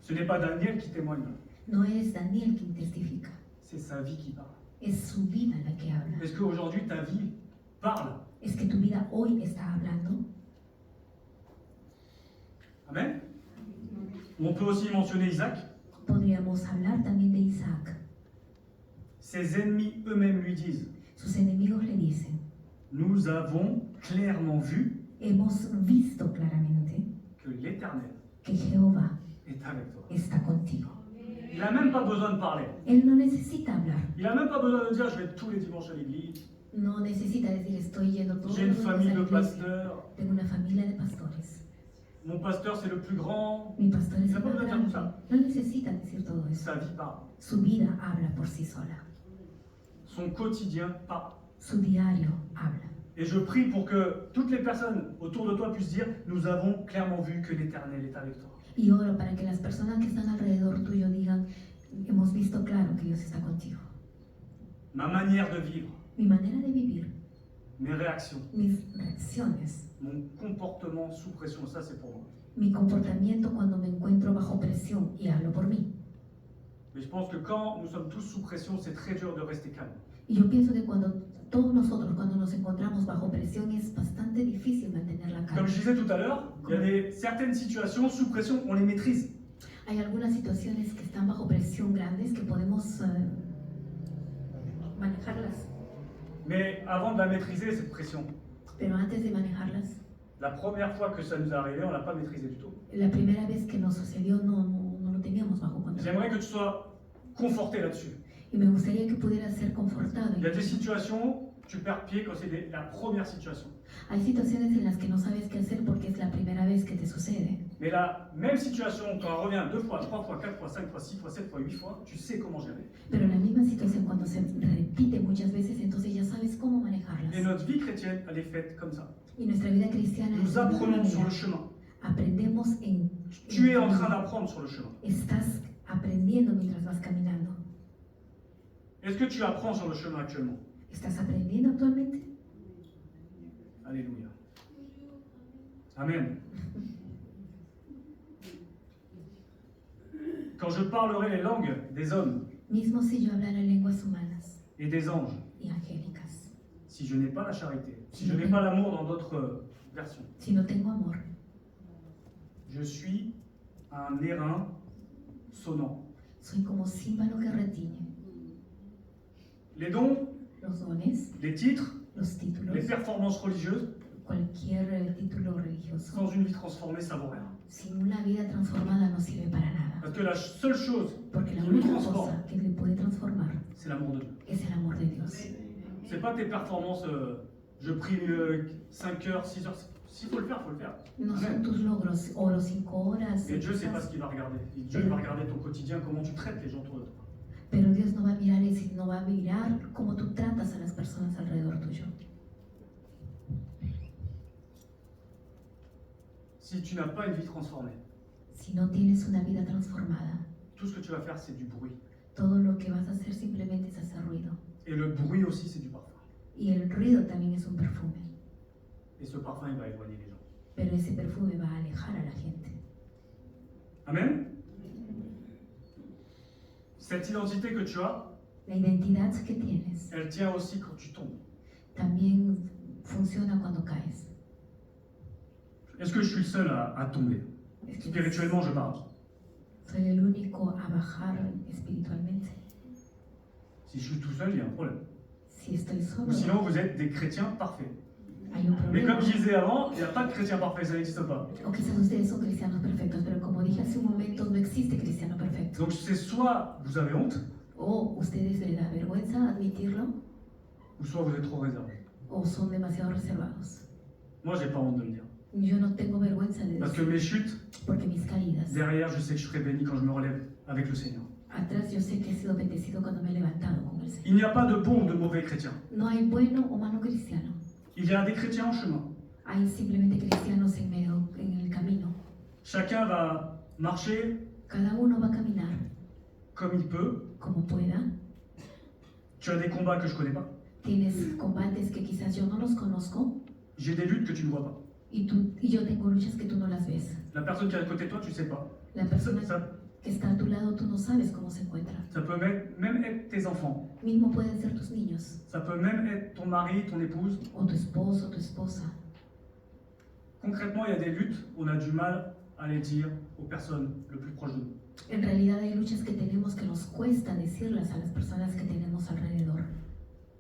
Ce n'est pas Daniel qui témoigne, No es Daniel quien testifica, c'est sa vie qui parle. es su vida la que habla. Est-ce qu'aujourd'hui ta vie parle? Es que tu vida hoy está hablando. Amen. On peut aussi mentionner Isaac. Podríamos hablar también de Isaac. Ses ennemis eux-mêmes lui disent Sus enemigos le dicen, Nous avons clairement vu hemos visto claramente que l'Éternel que Jehová est avec toi. está contigo. Il n'a même pas besoin de parler. Él no necesita hablar, Il n'a même pas besoin de dire Je vais tous les dimanches à l'église. no necesita decir estoy yendo todos J'ai une los días a famille la de iglesia. pasteurs. Tengo una familia de pastores. Mon pasteur, c'est le plus grand. Mi pastor es Il n'a el pas más besoin de dire tout grande. ça. No necesita decir todo eso. Sa vie parle. Su vida habla por sí sola. Son quotidien parle. Su diario habla. Et je prie pour que toutes les personnes autour de toi puissent dire Nous avons clairement vu que l'Éternel est avec toi. Y oro para que las personas que están alrededor tuyo digan, hemos visto claro que Dios está contigo. Ma manière de vivre, Mi manera de vivir, mes réactions, mis reacciones, mon comportement sous pression, ça c'est pour moi. mi comportamiento cuando me encuentro bajo presión, y hablo por mí. Mais je pense que quand nous sommes tous sous pression, c'est très dur de rester calme. Y yo pienso que todos nosotros cuando nos encontramos bajo presión es bastante difícil mantener la Comme calma. je disais tout à l'heure, il y a certaines situations sous pression, on les maîtrise. Hay algunas situaciones que están bajo presión grandes que podemos manejarlas, Mais avant de la maîtriser, cette pression, pero antes de manejarlas, la première fois que ça nous est arrivé, on ne l'a pas maîtrisé du tout. la primera vez que nos sucedió no lo teníamos bajo control. J'aimerais que tu sois conforté là-dessus. Y me gustaría que pudieras ser confortado. Il y a des situations, tu perds pied quand c'est la première situation. Hay situaciones en las que no sabes qué hacer porque es la primera vez que te sucede. Mais la même situation, quand elle revient 2 fois, 3 fois, 4 fois, 5 fois, 6 fois, 7 fois, 8 fois, tu sais comment gérer. Pero la misma situación cuando se repite muchas veces, entonces ya sabes cómo manejarlas. Et notre vie chrétienne, elle est faite comme ça. Y nuestra vida cristiana Nous es de una apprenons sur le manera. chemin. Aprendemos en... Tu es en train d'apprendre sur le chemin. Estás aprendiendo mientras vas caminando. Est-ce que tu apprends sur le chemin actuellement? ¿Estás aprendiendo actualmente? Alléluia. Amen. Quand je parlerai les langues des hommes Mismo si yo hablara lenguas humanas et des anges, y angélicas, si je n'ai pas la charité, si je n'ai pas l'amour dans d'autres versions, si no tengo amor, je suis un airain sonnant. soy como címbalo que retiñe. Les dons, los dones, les titres, los títulos, les performances religieuses, cualquier título religioso, sans une vie transformée, ça vaut rien. sin una vida transformada no sirve para nada. Parce que la seule chose Porque la qui nous única transforme, cosa que le puede transformar c'est l'amour de Dieu. es el amor de Dios. C'est pas tes performances, je prie 5 heures, 6 heures. S'il faut le faire, il faut le faire. No son Amen. tus logros o los 5 horas. Et Dieu, c'est pas quizás, ce qu'il va regarder. Dieu il va regarder ton quotidien, comment tu traites les gens autour de toi. pero Dios no va a mirar eso, no va a mirar cómo tú tratas a las personas alrededor tuyo. Si tu n'as pas une vie transformée, Si no tienes una vida transformada, tout ce que tu vas faire, c'est du bruit. todo lo que vas a hacer simplemente es hacer ruido. Et le bruit aussi, c'est du parfum. Y el ruido también es un perfume, Et ce parfum, il va éloigner les gens. pero ese perfume va a alejar a la gente. Amen. Cette identité que tu as, La identidad que tienes elle tient aussi quand tu tombes. también funciona cuando caes. Est-ce que je suis le seul à tomber? Es que Spirituellement, je parle. soy el único a bajar espiritualmente. Si je suis tout seul, il y a un problème. Si estoy solo, Ou sinon, vous êtes des chrétiens parfaits. hay un Mais problema. comme je disais avant, il n'y a pas de chrétien parfait, ça n'existe pas. O quizás ustedes son cristianos perfectos, pero como dije hace un momento, no existe cristiano perfecto. Donc c'est soit vous avez honte, O ustedes les da vergüenza admitirlo, ou soit vous êtes trop réservé. o son demasiado reservados. Moi, j'ai pas honte de le dire. Yo no tengo vergüenza de Parce que decir, mes chutes, porque mis caídas, derrière, je sais que je serai béni quand je me relève avec le Seigneur. atrás yo sé que he sido bendecido cuando me he levantado con el Señor. Il n'y a pas de bon ou de mauvais chrétien. No hay bueno o malo cristiano. Il y a des chrétiens en chemin. Hay simplemente cristianos en medio, en el camino. Chacun va marcher Cada uno va a caminar comme il peut. como pueda. Tu as des combats que je connais pas. Tienes combates que quizás yo no los conozco J'ai des luttes que tu ne vois pas. y yo tengo luchas que tú no las ves. La personne qui est à côté de toi, tu sais pas. La Ça, persona ça- que está a tu lado, tú no sabes cómo se encuentra. ça peut même être tes enfants. Mismo pueden ser tus niños, Ça peut même être ton mari, ton épouse. o tu esposo, o tu esposa. Concrètement, il y a des luttes, on a du mal à les dire aux personnes le plus proches de nous. En realidad hay luchas que tenemos que nos cuesta decirlas a las personas que tenemos alrededor.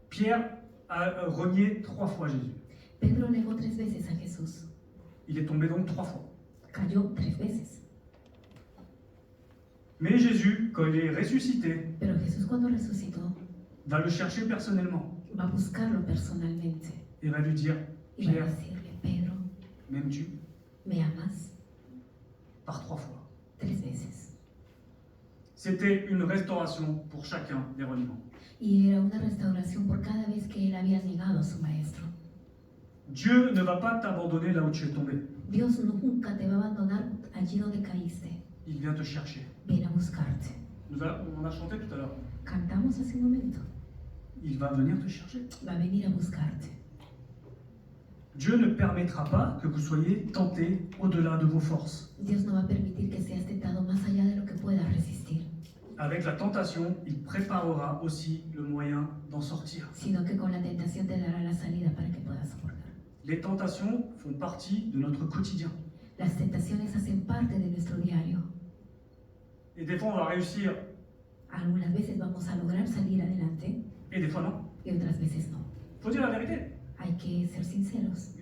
Pierre a renié 3 fois Jésus. Pedro negó 3 veces a Jesús. Il est tombé donc 3 fois. Cayó 3 veces. Mais Jésus, quand il est ressuscité, Pero Jesús cuando resucitó va le chercher personnellement va a buscarlo personalmente et va lui dire, y va a Pierre, decirle, Pedro, m'aimes-tu? ¿me amas? Par 3 fois. 3 veces. C'était une restauration pour chacun des reniements. Y era una restauración por cada vez que él había negado a su maestro. Dieu ne va pas t'abandonner là où tu es tombé. Dios nunca te va a abandonar allí donde caíste. Il vient te chercher. Viene a buscarte. On a chanté tout à l'heure. Cantamos hace un momento. Il va venir te chercher. Va a venir a buscarte. Dieu ne permettra pas que vous soyez tentés au-delà de vos forces. Dios no va a permitir que seas tentado más allá de lo que puedas resistir, Avec la tentation, il préparera aussi le moyen d'en sortir. sino que con la tentación te dará la salida para que puedas soportar. Les tentations font partie de notre quotidien. Las tentaciones hacen parte de nuestro diario. Et des fois, on va réussir, Algunas veces vamos a lograr salir adelante et des fois, non. y otras veces no. Faut dire la vérité. Hay que ser sinceros.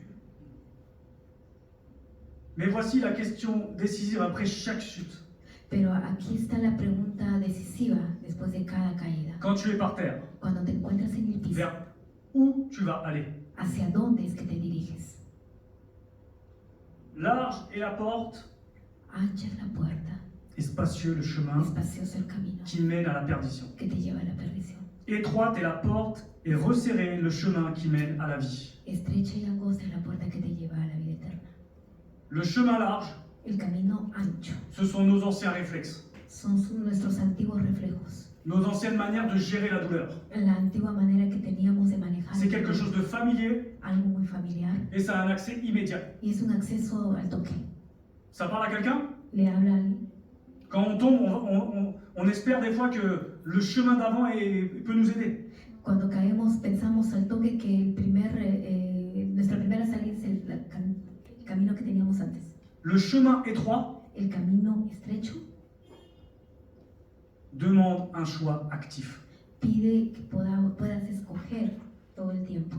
Mais voici la question décisive après chaque chute. Pero aquí está la pregunta decisiva después de cada caída. Quand tu es par terre, Cuando te encuentras en el piso, vers où tu vas aller? ¿hacia dónde es que te diriges? Large est la porte, Ancha es la puerta, et spacieux le chemin espacioso el camino qui mène à la perdition. que te lleva a la perdición. Étroite est la porte, et resserré le chemin qui mène à la vie. Estrecha y angosta es la puerta que te lleva a la vida eterna. Le chemin large, El camino ancho ce sont nos anciens réflexes, son nuestros antiguos reflejos, nos anciennes manières de gérer la douleur. la antigua manera que teníamos de manejar C'est quelque chose de familier, algo muy familiar et ça a un accès immédiat. y es un acceso al toque. Ça parle à quelqu'un? Le habla a alguien. Quand on tombe, on espère des fois que le chemin d'avant peut nous aider. Cuando caemos pensamos al toque que nuestra primera salida es el camino que teníamos antes. Le chemin étroit El camino estrecho demande un choix actif. pide que puedas escoger todo el tiempo.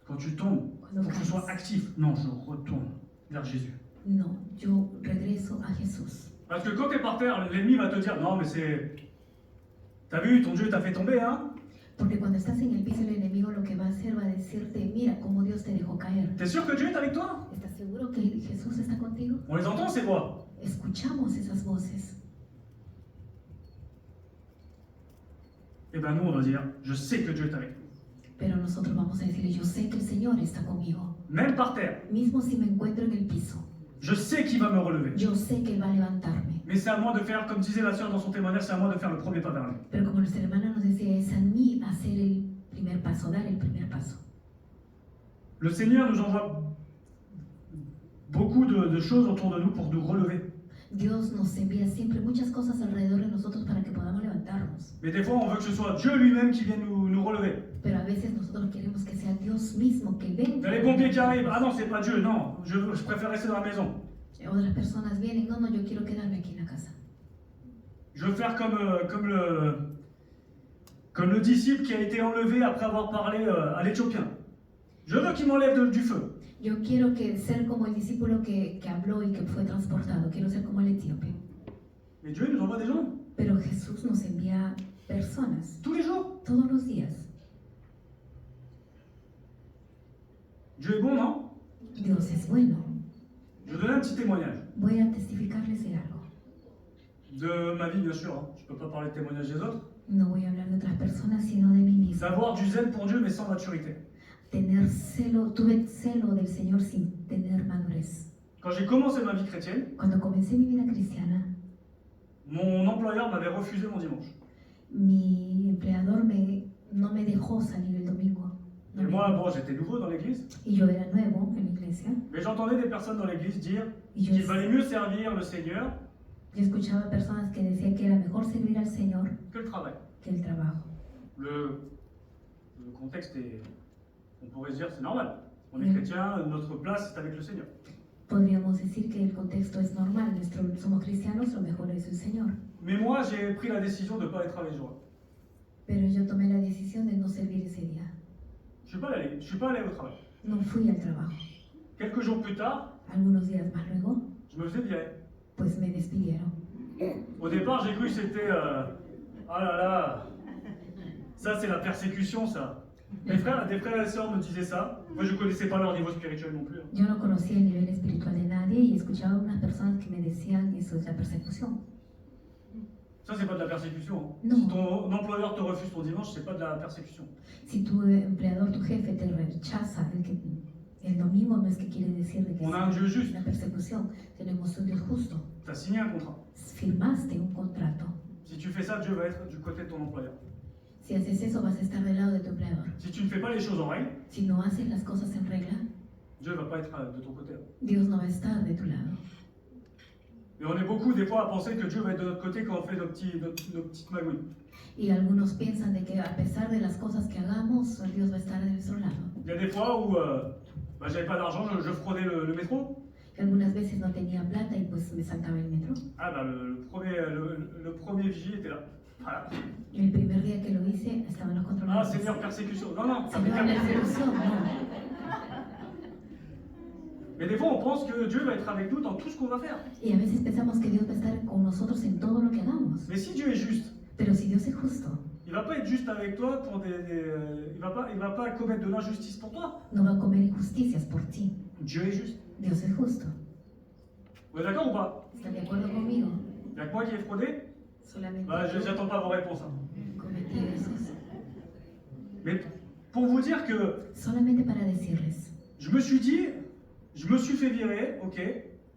Quand tu tombes, il faut que tu sois actif. Non, je retourne vers Jésus. No, yo regreso a Jesús. Parce que quand tu es par terre, l'ennemi va te dire, non mais c'est... T'as vu, ton Dieu t'a fait tomber, hein? Porque cuando estás en el piso, el enemigo lo que va a hacer va a decirte, mira cómo Dios te dejó caer. T'es sûr que Dieu est avec toi? ¿Estás seguro que Jesús está contigo? On les entend ces voix. Escuchamos esas voces. Et ben nous on va dire, je sais que Dieu est avec nous. Pero nosotros vamos a decirle, yo sé que el Señor está conmigo. Même par terre, Mismo si me encuentro en el piso, je sais qu'il va me relever. yo sé que Él va a levantarme. Mais c'est à moi de faire, comme disait la sœur dans son témoignage, c'est à moi de faire le premier pas vers lui. Pero como nuestra hermana nos decía, es a mí hacer el primer paso, dar el primer paso. Le Seigneur nous envoie beaucoup de choses autour de nous pour nous relever. Dios nos envía siempre muchas cosas alrededor de nosotros para que podamos levantarnos. Mais des fois, on veut que ce soit Dieu lui-même qui vienne nous relever. Pero a veces nosotros queremos que sea Dios mismo que venga. T'as les pompiers qui arrivent. Ah non, c'est pas Dieu, non. Je préfère rester dans la maison. Otras personas vienen, no, yo quiero quedarme aquí en la casa. Je veux faire comme le disciple qui a été enlevé après avoir parlé à l'Éthiopien. Je veux qu'il m'enlève du feu. Yo quiero ser como el discípulo que habló y que fue transportado. Quiero ser como el etíope. Mais Dieu nous envoie des gens. Pero Jesús nos envía personas Tous les jours. todos los días. Dieu est bon, non? Dios es bueno. Je vais donner un petit témoignage. Voy a testificarles de algo. De ma vie, bien sûr. Hein. Je ne peux pas parler de témoignage des autres. No voy a hablar de otras personas, sino de mí misma. D'avoir du zèle pour Dieu, mais sans maturité. Tuve celo del Señor sin tener madurez. Quand j'ai commencé ma vie chrétienne, Cuando comencé mi vida cristiana, mon employeur m'avait refusé mon dimanche. mi empleador no me dejó salir el domingo. No Et me- moi, bon, j'étais nouveau dans l'église, Y yo era nuevo en la iglesia. mais j'entendais des personnes dans l'église dire Y yo, qu'il valait mieux servir le Seigneur yo escuchaba personas que decían que era mejor servir al Señor que le travail. que el trabajo. Le contexte est, on pourrait se dire, c'est normal. On est Mm. chrétien, notre place c'est avec le Seigneur. Podríamos decir que el contexto es normal. Somos cristianos, lo mejor es el Señor. Mais moi, j'ai pris la décision de ne pas aller travailler ce jour-là. Pero yo tomé la decisión de no servir ese día. Je ne suis pas allé au travail. No fui al trabajo. Quelques jours plus tard, Algunos días más luego, je me faisais virer. pues me despidieron. Au départ, j'ai cru que c'était ah là là, ça c'est la persécution, ça. Des frères et sœurs me disaient ça. Moi, je ne connaissais pas leur niveau spirituel non plus. Hein. Yo no conocía el nivel espiritual de nadie y escuchaba a unas personas que me decían eso es la persecución. Ça, c'est pas de la persécution. Hein. Non. Si ton employeur te refuse ton dimanche, c'est pas de la persécution. Si tu empleador, tu jefe te rechaza el domingo, no es que quiere decir de que On a un Dieu juste. una persecución. Tenemos un Dios justo. Tu as signé un contrat. Firmaste un contrato. Si tu fais ça, Dieu va être du côté de ton employeur. Si haces eso, vas a estar del lado de tu empleador. Si tu ne fais pas les choses en règle, Si no haces las cosas en regla, Dieu ne va pas être de ton côté. Dios no va a estar de tu lado. Et on est beaucoup des fois à penser que Dieu va être de notre côté quand on fait nos petites magouilles. Y algunos piensan de que a pesar de las cosas que hagamos, Dios va a estar de nuestro lado. Il y a des fois où j'avais pas d'argent, je fraudais le métro. Y algunas veces no tenía plata y pues me saltaba el metro. Ah bah le premier vigile était là. Voilà. Y el primer día que lo hice, estaban los Ah controladores. Seigneur, persécution. Non, non, ça fait Señor, calme. persecución, no. Mais des fois on pense que Dieu va être avec nous dans tout ce qu'on va faire. Y a veces pensamos que Dios va a estar con nosotros en todo lo que hagamos. Mais si Dieu est juste, Pero si Dios es justo, il va pas être juste avec toi pour il va pas commettre de l'injustice pour toi. no va a comer injusticias por ti. Dieu est juste. Dios es justo. Vous êtes d'accord ou pas? ¿Están de acuerdo conmigo? Il y a que moi qui ai fraudé? Solamente Bah, yo j'attends pas vos réponses. Hein. cometí esos. Mais pour vous dire que Solamente para decirles je me suis dit, je me suis fait virer, ok.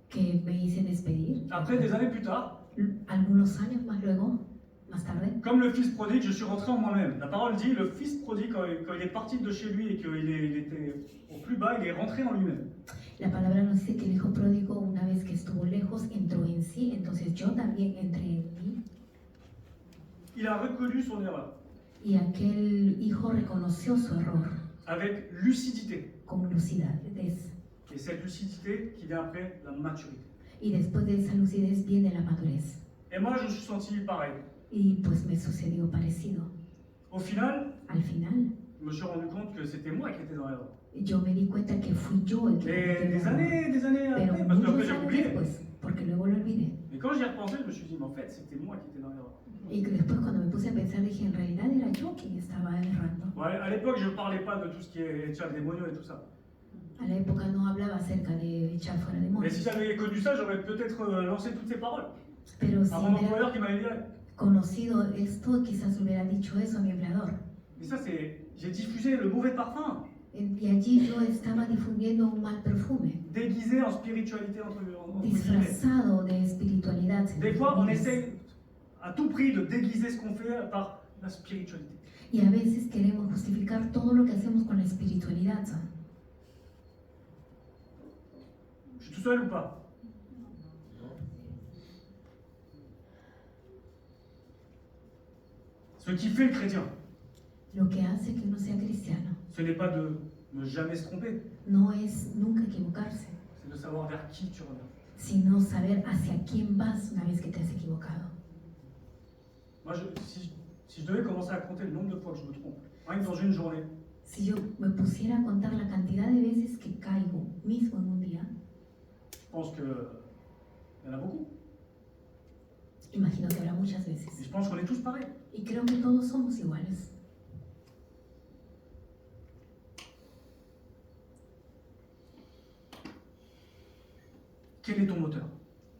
que me hice despedir. Après des années plus tard, Algunos años más luego, más tarde, comme le fils prodigue, je suis rentré en moi-même. La parole dit, le fils prodigue, quand il est parti de chez lui et qu'il était au plus bas, il est rentré en lui-même. la palabra nos dice que el hijo pródigo, una vez que estuvo lejos, entró en sí. Entonces yo también entré en mí. Il a reconnu son erreur Y aquel hijo reconoció su error avec lucidité. con lucidez. Et cette lucidité qui vient après la maturité. Y después de esa lucidez viene la madurez. Et moi, je me suis senti pareil. Y pues me sucedió parecido. Au final, Al final, je me suis rendu compte que c'était moi qui étais dans l'erreur. yo me di cuenta que fui yo el que Et cometí el error. des années Pero après, parce qu'après muchos j'ai años oublié. después, porque luego lo olvidé. Mais quand j'y ai repensé, je me suis dit, mais en fait, c'était moi qui étais dans l'erreur. Y que después cuando me puse a pensar dije, en realidad era yo quien estaba errando. Bon, à l'époque, je ne parlais pas de tout ce qui est chat démoniaux et tout ça. A la época no hablaba acerca de echar fuera Mais si demonios. j'avais connu ça, j'aurais peut-être lancé toutes ces paroles Pero si à mon hubiera employeur qui m'avait viré. conocido esto, quizás hubiera dicho eso a mi empleador. Mais ça, c'est. J'ai diffusé le mauvais parfum, Y allí yo estaba difundiendo un mal perfume, déguisé en spiritualité entre guillemets. disfrazado de espiritualidad. Des fois, on essaye à tout prix de déguiser ce qu'on fait par la spiritualité. Y a veces queremos justificar todo lo que hacemos con la espiritualidad. Je suis tout seul ou pas? Ce qui fait le chrétien, Lo que hace que uno sea cristiano ce n'est pas de ne jamais se tromper, no es nunca equivocarse, c'est de savoir vers qui tu reviens. sino saber hacia quién vas una vez que te has equivocado. Moi, si je devais commencer à compter le nombre de fois que je me trompe, rien que dans une journée, Si yo me pusiera a contar la cantidad de veces que caigo mismo en un día, je pense qu'il y en a beaucoup. imagino que habrá muchas Et veces. je pense qu'on est tous pareils. Y creo que todos somos iguales. Quel est ton moteur?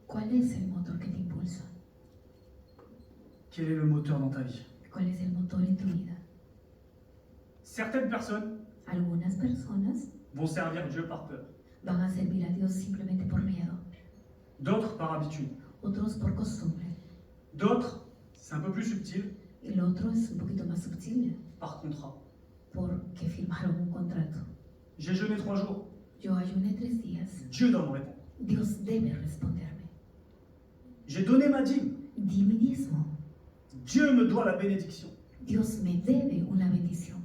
¿Cuál es el motor que te impulsa? Quel est le moteur dans ta vie? ¿Cuál es el motor en tu vida? Certaines personnes Algunas personas vont servir Dieu par peur, van a servir a Dios simplemente por miedo, d'autres par habitude, otros por costumbre. d'autres, c'est un peu plus subtil, El otro es un poquito más sutil par contrat. porque firmaron un contrato. J'ai jeûné 3 jours, Yo ayuné 3 días. Dieu doit me répondre. Dios debe responderme. J'ai donné ma dîme, Di mi diezmo. Dieu me doit la bénédiction. Dios me debe una bendición.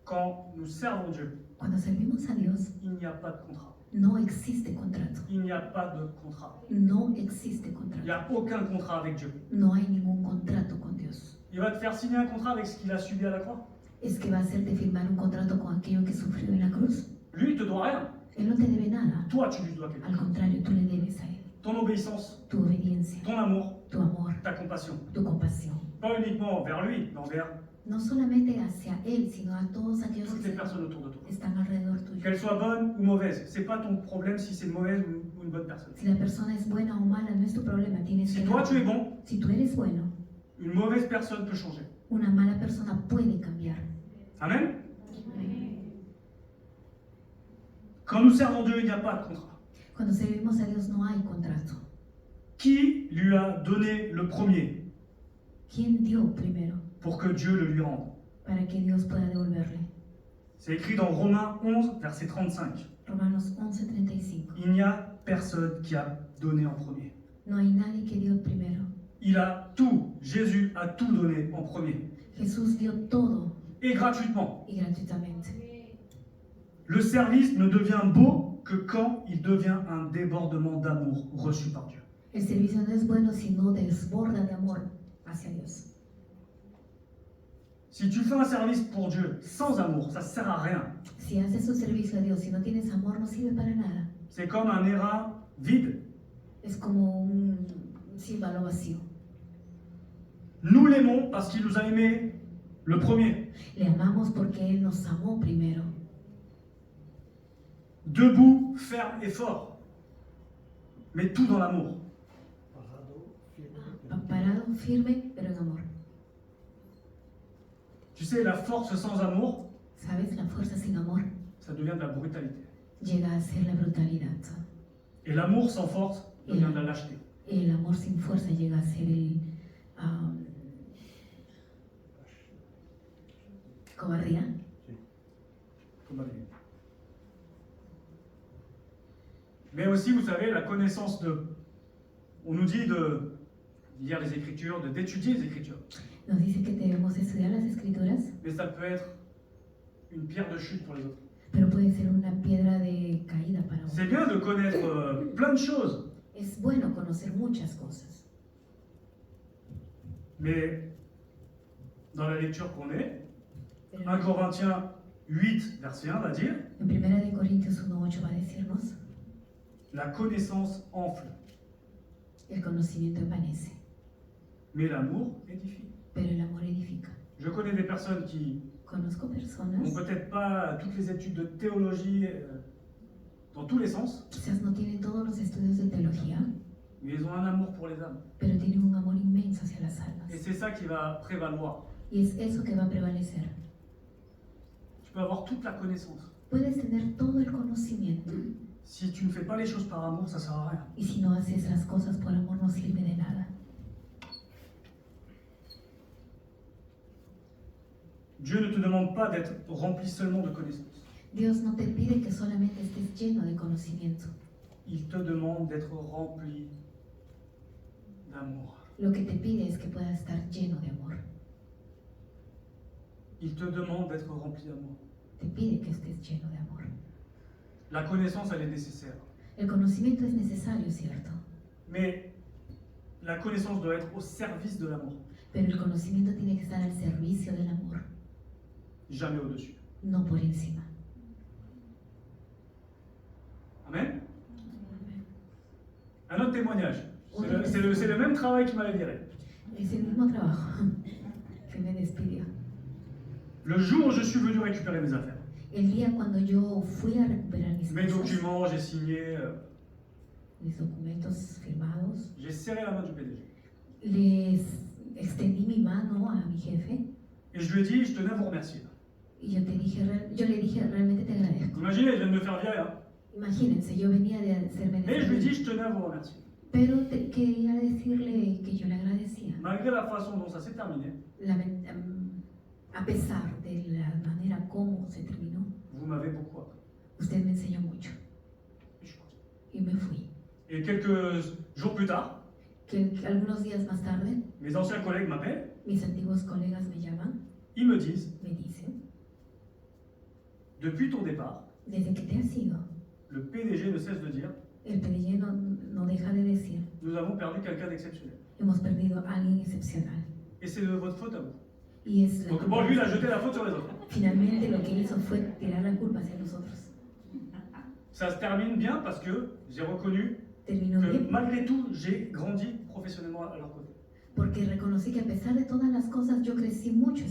Quand nous servons Dieu, Cuando servimos a Dios, il n'y a pas de contrat. no existe contrato. Il n'y a pas de contrat. No existe Il n'y contrato. a aucun contrat avec Dieu. No hay ningún contrato con Dios. Il va te faire signer un contrat avec ce qu'il a subi à la croix. Es que va a hacerte firmar un contrato con aquello que sufrió en la cruz. Lui, il te doit rien. Él no te debe nada. Toi, tu lui dois quelque Al chose. contrario, tú le debes a Él. Ton obéissance, Tu obediencia, ton amour, tu amor, ta compassion. tu compasión. Pas uniquement vers lui, mais envers No solamente hacia Él, sino a todos aquellos toutes que les personnes autour de toi. están alrededor tuyo. Qu'elle soit bonne ou mauvaise, c'est pas ton problème si c'est une mauvaise ou une bonne personne. Si la persona es buena o mala, no es tu problema. Tienes Si que toi tu es bon, Si tú eres bueno, une mauvaise personne peut changer. una mala persona puede cambiar. Amen. Quand nous servons Dieu, il n'y a pas de contrat. Cuando servimos a Dios no hay contrato. Qui lui a donné le premier ¿Quién dio primero pour que Dieu le lui rende? para que Dios pueda devolverle? C'est écrit dans Romains 11, verset 35. Romanos 11:35. Il n'y a personne qui a donné en premier. No hay nadie que dio primero. Il a tout, Jésus a tout donné en premier. Jesús dio todo Et gratuitement. y gratuitamente. Le service ne devient beau que quand il devient un débordement d'amour reçu par Dieu. El servicio no es bueno si no desborda de amor hacia Dios. Si tu fais un service pour Dieu sans amour, ça ne sert à rien. Si haces un servicio a Dios y no tienes amor, no sirve para nada. C'est comme un airain vide. Es como un címbalo vacío. Nous l'aimons parce qu'il nous a aimés le premier. Le amamos porque Él nos amó primero. Debout, ferme et fort. Mais tout dans l'amour. Parado, firme, pero en amor. Tu sais, la force sans amour, ¿Sabes? La fuerza sin amor ça devient de la brutalité. llega a ser la brutalidad. Et l'amour sans force devient de la lâcheté. El amor sin fuerza llega a ser el cobardía. Comme aller. Mais aussi, vous savez, la connaissance de... On nous dit de lire les Écritures, d'étudier les Écritures. Nos dice que debemos estudiar las escrituras, Mais ça peut être une pierre de chute pour les autres. pero puede ser una piedra de caída para C'est uno. bien de connaître plein de choses, Es bueno conocer muchas cosas, Mais dans la lecture qu'on est, Pero 1 Corinthiens 8, verset 1 va dire, en 1 de Corintios 1:8 va a decirnos, la connaissance enfle, el conocimiento envanece, mais l'amour édifie. pero el amor edifica. Je connais des personnes qui Conozco n'ont personas, peut-être pas toutes les études de théologie dans tous les sens, quizás no tienen todos los estudios de teología, mais ils ont un amour pour les âmes. pero tienen un amor inmenso hacia las almas. Et c'est ça qui va prévaloir. Y es eso que va a prevalecer. Tu peux avoir toute la connaissance. Puedes tener todo el conocimiento, Si tu ne fais pas les choses par amour, ça ne sert à rien. y si no haces las cosas por amor no sirve de nada. Dieu ne te demande pas d'être rempli seulement de connaissances. Dios no te pide que solamente estés lleno de conocimiento. Il te demande d'être rempli d'amour. Lo que te pide es que puedas estar lleno de amor. Il te demande d'être rempli d'amour. Te pide que estés lleno de amor. La connaissance, elle est nécessaire. El conocimiento es necesario, ¿cierto? Mais la connaissance doit être au service de l'amour, Pero el conocimiento tiene que estar al servicio del amor, jamais au-dessus. no por encima. Amen. Un autre témoignage. C'est le même travail qui m'avait viré. Es el mismo trabajo que me despidió. Le jour où je suis venu récupérer mes affaires, El día cuando yo fui a recuperar mes documents, j'ai signé, mis documentos firmados, j'ai serré la main du PDG. les extendí mi mano a mi jefe Et je lui ai dit, je tenais à vous remercier. y yo le dije, realmente te agradezco. Imaginez, je viens de me faire virer, hein. Imagínense, yo venía de hacerme Et je lui ai dit, despedir, je tenais à vous remercier. pero quería decirle que yo le agradecía. Malgré la façon dont ça s'est terminé, A pesar de la manera como se terminó, vous m'avez beaucoup appris. usted me enseñó mucho Et je suis parti. y me fui. Et quelques jours plus tard, Que algunos días más tarde, mes anciens collègues m'appellent, mis antiguos colegas me llaman, ils me disent, me dicen, depuis ton départ, desde que te has ido, le PDG ne cesse de dire, el PDG no deja de decir, nous avons perdu quelqu'un d'exceptionnel. hemos perdido a alguien excepcional. Et c'est de votre faute à vous. Y es Donc bon, lui, il a jeté la faute sur les autres. finalmente lo que hizo fue tirar la culpa hacia nosotros. Ça se termine bien parce que j'ai reconnu Terminó que bien malgré tout, j'ai grandi professionnellement à leur côté. porque reconocí que a pesar de todas las cosas yo crecí mucho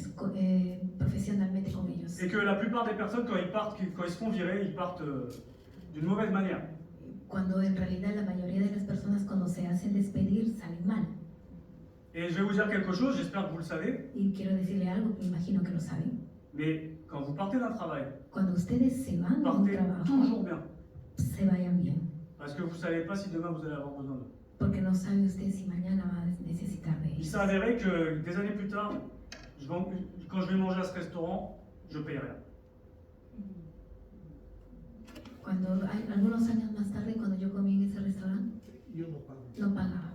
profesionalmente con ellos. Et que la plupart des personnes, quand ils se font virer, ils partent d'une mauvaise manière. Cuando en realidad la mayoría de las personas cuando se hacen despedir salen mal. Et je vais vous dire quelque chose, j'espère que vous le savez, Y quiero decirle algo que me imagino que lo saben. mais quand vous partez d'un travail, Cuando ustedes se van de un partez trabajo, toujours bien. se vayan bien. Parce que vous ne savez pas si demain vous allez avoir besoin d'eux. Porque no sabe usted si mañana va a necesitar de Il ellos. s'est avéré que des années plus tard, quand je vais manger à ce restaurant, je paye rien. Algunos años más tarde, cuando yo comí en ese restaurante, Yo no pago. no pagaba.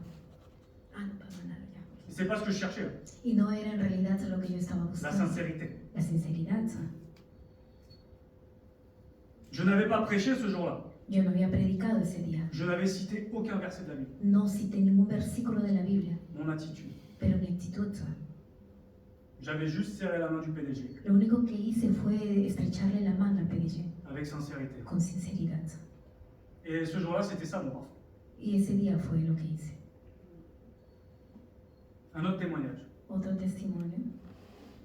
No pagaba nada ya. C'est pas ce que je cherchais, Y no era en realidad lo que yo estaba la buscando. sincérité. La sinceridad. Je n'avais pas prêché ce jour-là. Yo no había predicado ese día. Je n'avais cité aucun verset de la Bible. No cité ningún versículo de la Biblia, Mon attitude. pero mi actitud. J'avais juste serré la main du PDG, Lo único que hice fue estrecharle la mano al PDG avec sincérité. con sinceridad. Et ce jour-là, c'était ça mon parfum. Y ese día fue lo que hice. Un autre témoignage. Otro testimonio.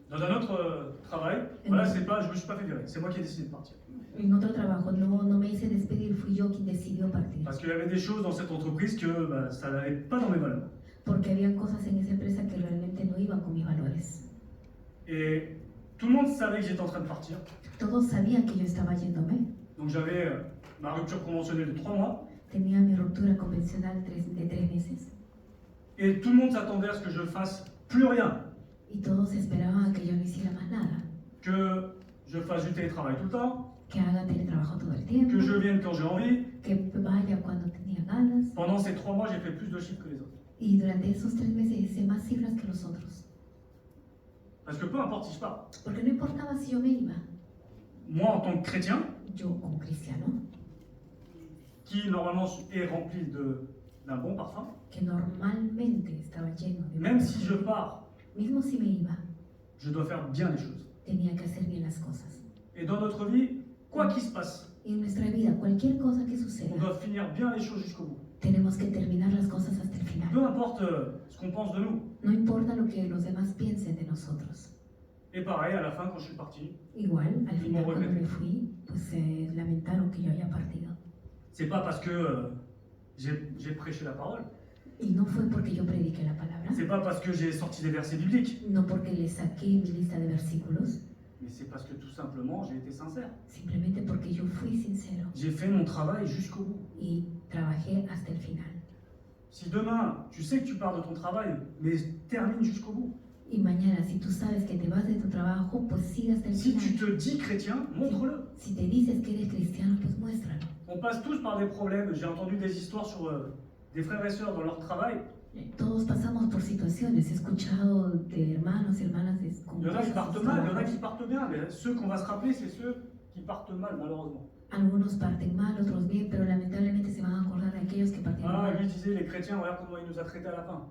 Dans un autre travail, voilà, je me suis pas fait virer, c'est moi qui ai décidé de partir. En otro trabajo no me hice despedir, fui yo quien decidió partir. Parce qu'il y avait des choses dans cette entreprise que ça n'allait pas dans mes valeurs. Porque había cosas en esa empresa que realmente no iban con mis valores. Et tout le monde savait que j'étais en train de partir. Todos sabían que yo estaba yéndome. Donc j'avais ma rupture conventionnelle de 3 mois. Tenía mi ruptura convencional de 3 meses. Et tout le monde s'attendait à ce que je fasse plus rien. Y todos esperaban a que yo no hiciera más nada. Que je fasse du télétravail tout le temps. Que haga teletrabajo todo el tiempo. Que je vienne quand j'ai envie. Que vaya cuando tenía ganas. Pendant ces 3 mois, j'ai fait plus de chiffres que les autres. Y durante esos 3 meses hice más cifras que los otros. Parce que peu importe si je pars. Porque no importaba si yo me iba. Moi, en tant que chrétien, Yo como cristiano, qui normalement est rempli d'un bon parfum. que normalmente estaba lleno de Même si je perfume. pars, Mismo si me iba, je dois faire bien les choses. tenía que hacer bien las cosas. Et dans notre vie, quoi qu'il se passe, Y en nuestra vida, cualquier cosa que on suceda, doit finir bien les choses jusqu'au bout. tenemos que terminar las cosas hasta el final. Peu importe ce qu'on pense de nous. No importa lo que los demás piensen de nosotros. Et pareil, à la fin, quand je suis parti, Igual, al Y final me cuando regreté. me fui, pues se lamentaron que yo haya partido. c'est pas parce que j'ai prêché la parole, Y no fue porque yo prediqué la palabra, c'est pas parce que j'ai sorti des versets bibliques, no porque le saqué mi lista de versículos, mais c'est parce que tout simplement j'ai été sincère. simplemente porque yo fui sincero J'ai fait mon travail jusqu'au bout. y trabajé hasta el final. Si demain, tu sais que tu pars de ton travail, mais termine jusqu'au bout. Y mañana, si tú sabes que te vas de tu trabajo, pues sigue hasta el Si tu final. te dis chrétien, montre-le. Si te dices que eres cristiano, pues muéstralo. On passe tous par des problèmes. J'ai entendu des histoires sur des frères et sœurs dans leur travail. Todos pasamos por situaciones. He escuchado de hermanos y hermanas con Il y en a qui cosas en partent sus mal, il y en a trabajos. qui partent bien, mais ceux qu'on va se rappeler, c'est ceux qui partent mal, malheureusement. Algunos parten mal, otros bien, pero lamentablemente se van a acordar de aquellos que partieron Ah, mal. lui disait, les chrétiens, regarde comment il nous a traités à la fin.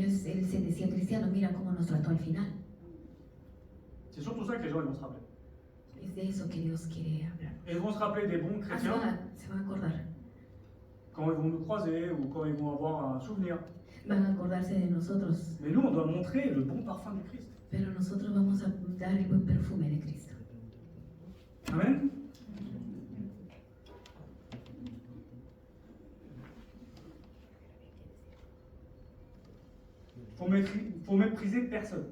Él se decía cristiano, mira cómo nos trató al final. C'est surtout ça que les gens ils vont se rappeler. Es de eso que Dios quiere hablar. Et ils vont se rappeler des bons Ah, chrétiens se van a acordar. quand ils vont nous croiser ou quand ils vont avoir un souvenir. Van a acordarse de nosotros, Mais nous, on doit montrer le bon parfum du Christ. pero nosotros vamos a dar el buen perfume de Cristo. Amen. Faut mépriser personne.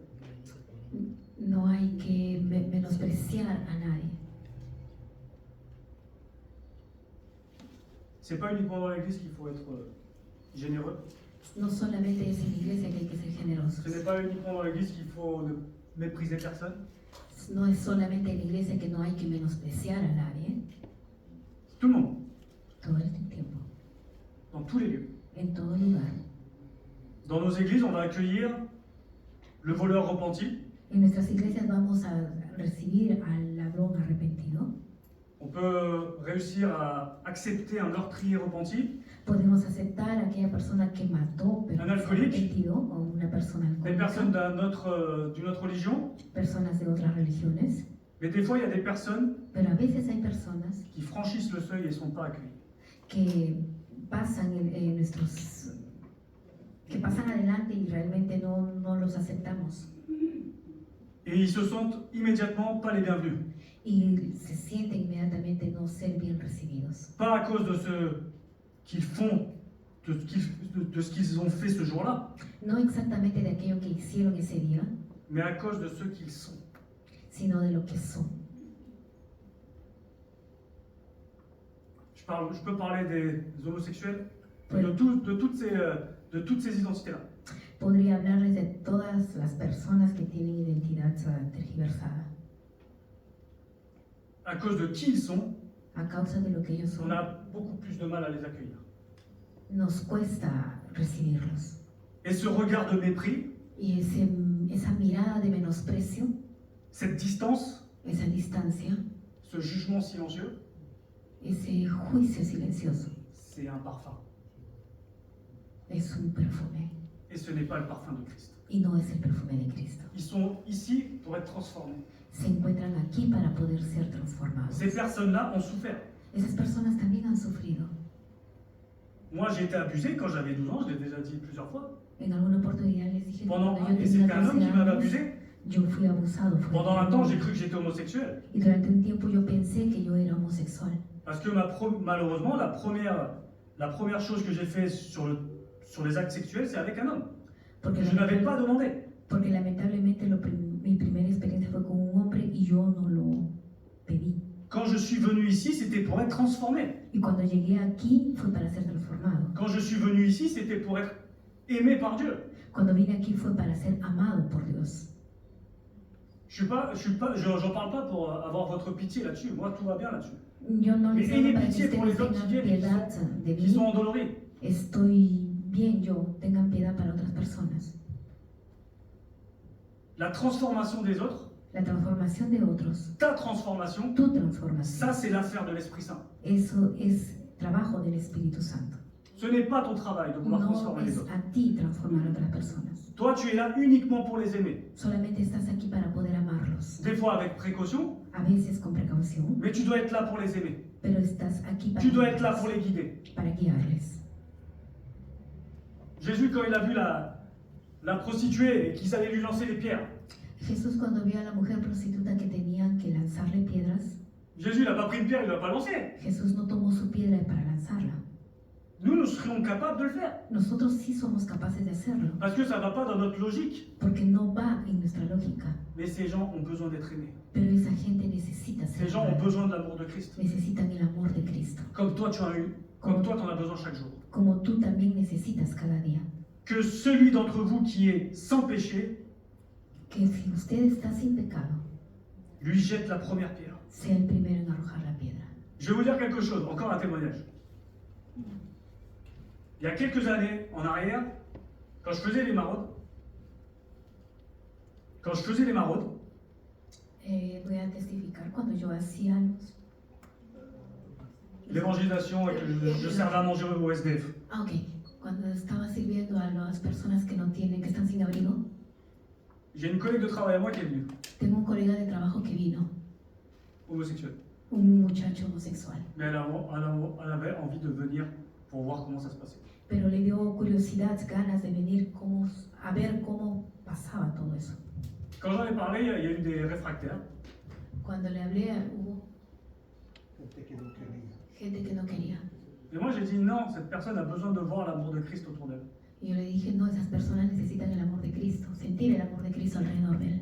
No hay que menospreciar a nadie. C'est pas uniquement dans l'église qu'il faut être généreux. No solamente es en la iglesia que hay que ser generosos. Ce n'est pas uniquement dans l'église qu'il faut ne mépriser personne. No es solamente en la iglesia que no hay que menospreciar a nadie. Tout le monde, Todo el tiempo, dans tous les lieux. en todo lugar. Dans nos églises, on va accueillir le voleur repenti. En nuestras iglesias vamos a recibir al ladrón arrepentido. On peut réussir à accepter un meurtrier repenti, Podemos aceptar a aquella persona que mató, pero Un que se ha alcohólico. arrepentido, o una persona des personnes alcohólica, d'une autre religion. personas de otras religiones. Mais des fois, il y a des personnes Pero a veces hay personas qui franchissent le seuil et ne sont pas accueillies. que pasan que pasan adelante y realmente no los aceptamos. Et ils se sentent immédiatement pas les bienvenus. Y se sienten inmediatamente no ser bien recibidos. Pas à cause de ce qu'ils font, de ce qu'ils ont fait ce jour-là, No exactamente de aquello que hicieron ese día, mais à cause de ce qu'ils sont. sino de lo que son. Je peux parler des homosexuels, Oui. de toutes ces identités-là. Podría hablarles de todas las personas que tienen identidad tergiversada. À cause de qui ils sont, A causa de lo que ellos on son, a beaucoup plus de mal à les accueillir. nos cuesta recibirlos. Et ce regard de mépris, Y esa mirada de menosprecio, cette distance, esa distancia, ce jugement silencieux, ese juicio silencioso, c'est un parfum. es un perfume. Et ce n'est pas le parfum de Christ. Y no es el perfume de Cristo. Ils sont ici pour être transformés. Se encuentran aquí para poder ser transformados. Ces personnes-là ont souffert. Esas personas también han sufrido. Moi, j'ai été abusé quand j'avais 12 ans, je l'ai déjà dit plusieurs fois. En alguna oportunidad les dije que Pendant, cuando yo et tenía c'était un homme 12 qui m'avait años, abusé. yo fui abusado. Pendant un temps, j'ai cru que j'étais homosexuel. Y durante un tiempo yo pensé que yo era homosexual. Parce que malheureusement, la première chose que j'ai fait sur les actes sexuels, c'est avec un homme. Porque, Que je n'avais pas demandé. porque lamentablemente mi primera experiencia fue con un hombre y yo no lo pedí. Quand je suis venu ici, c'était pour être transformé. Y cuando llegué aquí fue para ser transformado. Quand je suis venu ici, c'était pour être aimé par Dieu. Cuando vine aquí fue para ser amado por Dios. J'en parle pas pour avoir votre pitié là-dessus. Moi, tout va bien là-dessus. Yo no Mais les ayez hablo para que pitié pour ustedes les autres qui tengan viennent, piedad de qui sont mí. endoloris. Estoy bien yo, tengan piedad para otras personas. La transformation des autres, La transformación de otros, ta transformation, tu transformación, ça c'est l'affaire de l'Esprit Saint. eso es trabajo del Espíritu Santo. Ce n'est pas ton travail de vouloir No transformer les es autres. a ti transformar a otras personas. Toi, tu es là uniquement pour les aimer. Solamente estás aquí para poder amarlos. Des fois avec précaution, A veces con precaución, mais tu dois être là pour les aimer. pero estás aquí para, Tu dois être là pour les guider. para guiarles. Jésus, quand il a vu la prostituée et qu'ils allaient lui lancer des pierres, Jesús cuando vio a la mujer prostituta que tenían que lanzarle piedras, Jésus n'a pas pris une pierre, il ne l'a pas lancée. Jesús no tomó su piedra para lanzarla. Nous serions capables de le faire. Nosotros sí somos capaces de hacerlo, Parce que ça ne va pas dans notre logique. porque no va en nuestra lógica. Mais ces gens ont besoin d'être aimés. Pero esa gente necesita Ces ser gens ont amada. besoin de l'amour de Christ. Necesitan el amor de Cristo, Comme toi, tu en as eu. Comme toi, tu en as besoin chaque jour. como tú también necesitas cada día. Que celui d'entre vous qui est sans péché Que si usted está sin pecado, lui jette la première pierre. sea el primero en arrojar la piedra. Je vais vous dire quelque chose, encore un témoignage. Il y a quelques années en arrière, quand je faisais les maraudes, Voy a testificar cuando yo hacía l'évangélisation et que je servais à manger au SDF. ok, cuando estaba sirviendo a las personas que no tienen, que están sin abrigo, J'ai une collègue de travail à moi qui est venue, tengo un colega de trabajo que vino, homosexuelle. un muchacho homosexual, Mais elle avait envie de venir pour voir comment ça se passait. pero le dio curiosidad, ganas de venir a ver cómo pasaba todo eso. Quand j'en ai parlé, il y a eu des réfractaires. Cuando le hablé, hubo Gente que no quería. gente que no quería. Et moi j'ai dit non, cette personne a besoin de voir l'amour de Christ autour d'elle. Y yo le dije, no, esas personas necesitan el amor de Cristo, sentir el amor de Cristo alrededor de él.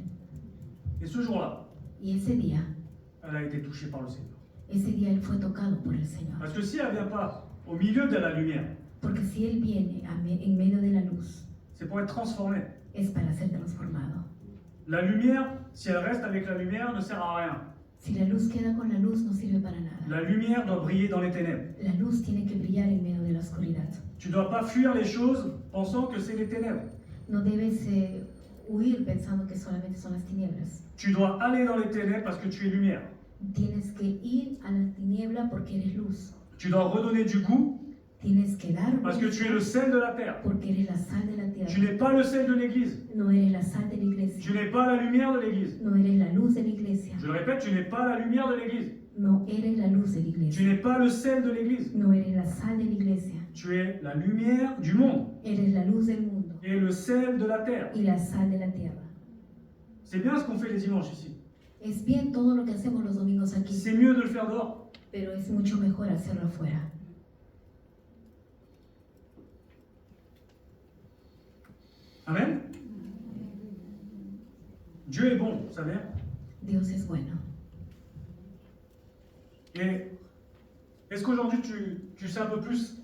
Et ce jour-là, Y ese día elle a été touchée par le Seigneur. él fue tocado por el Señor. Parce que si elle ne vient pas au milieu de la lumière, Porque si él viene en medio de la luz, c'est pour être transformé. es para ser transformado. La lumière, si elle reste avec la lumière, ne sert à rien. Si la luz queda con la luz, no sirve para nada. La lumière doit briller dans les ténèbres. La luz tiene que brillar en medio de la oscuridad. Tu ne dois pas fuir les choses pensant que c'est les ténèbres. No debes huir pensando que solamente son las tinieblas. Tu dois aller dans les ténèbres parce que tu es lumière. Tienes que ir a la tiniebla porque eres luz. Tu dois redonner du goût Tienes que dar parce que tu es le gusto sel de la terre. porque eres la sal de la Tu tierra. n'es pas le sel de l'église. No eres la sal de la Tu iglesia. n'es pas la lumière de l'église. No eres la luz de la iglesia. Je le répète, tu n'es pas la lumière de l'église. No eres la luz de la Tu iglesia. n'es pas le sel de l'église. No eres la sal de la iglesia. Tu es la lumière du monde Eres la luz del mundo et le sel de la terre. y la sal de la tierra. C'est bien ce qu'on fait les dimanches ici. Es bien todo lo que hacemos los domingos aquí, C'est mieux de le faire dehors. pero es mucho mejor hacerlo afuera. Amen. Dieu est bon, vous savez. Dios es bueno. Et est-ce qu'aujourd'hui tu sais un peu plus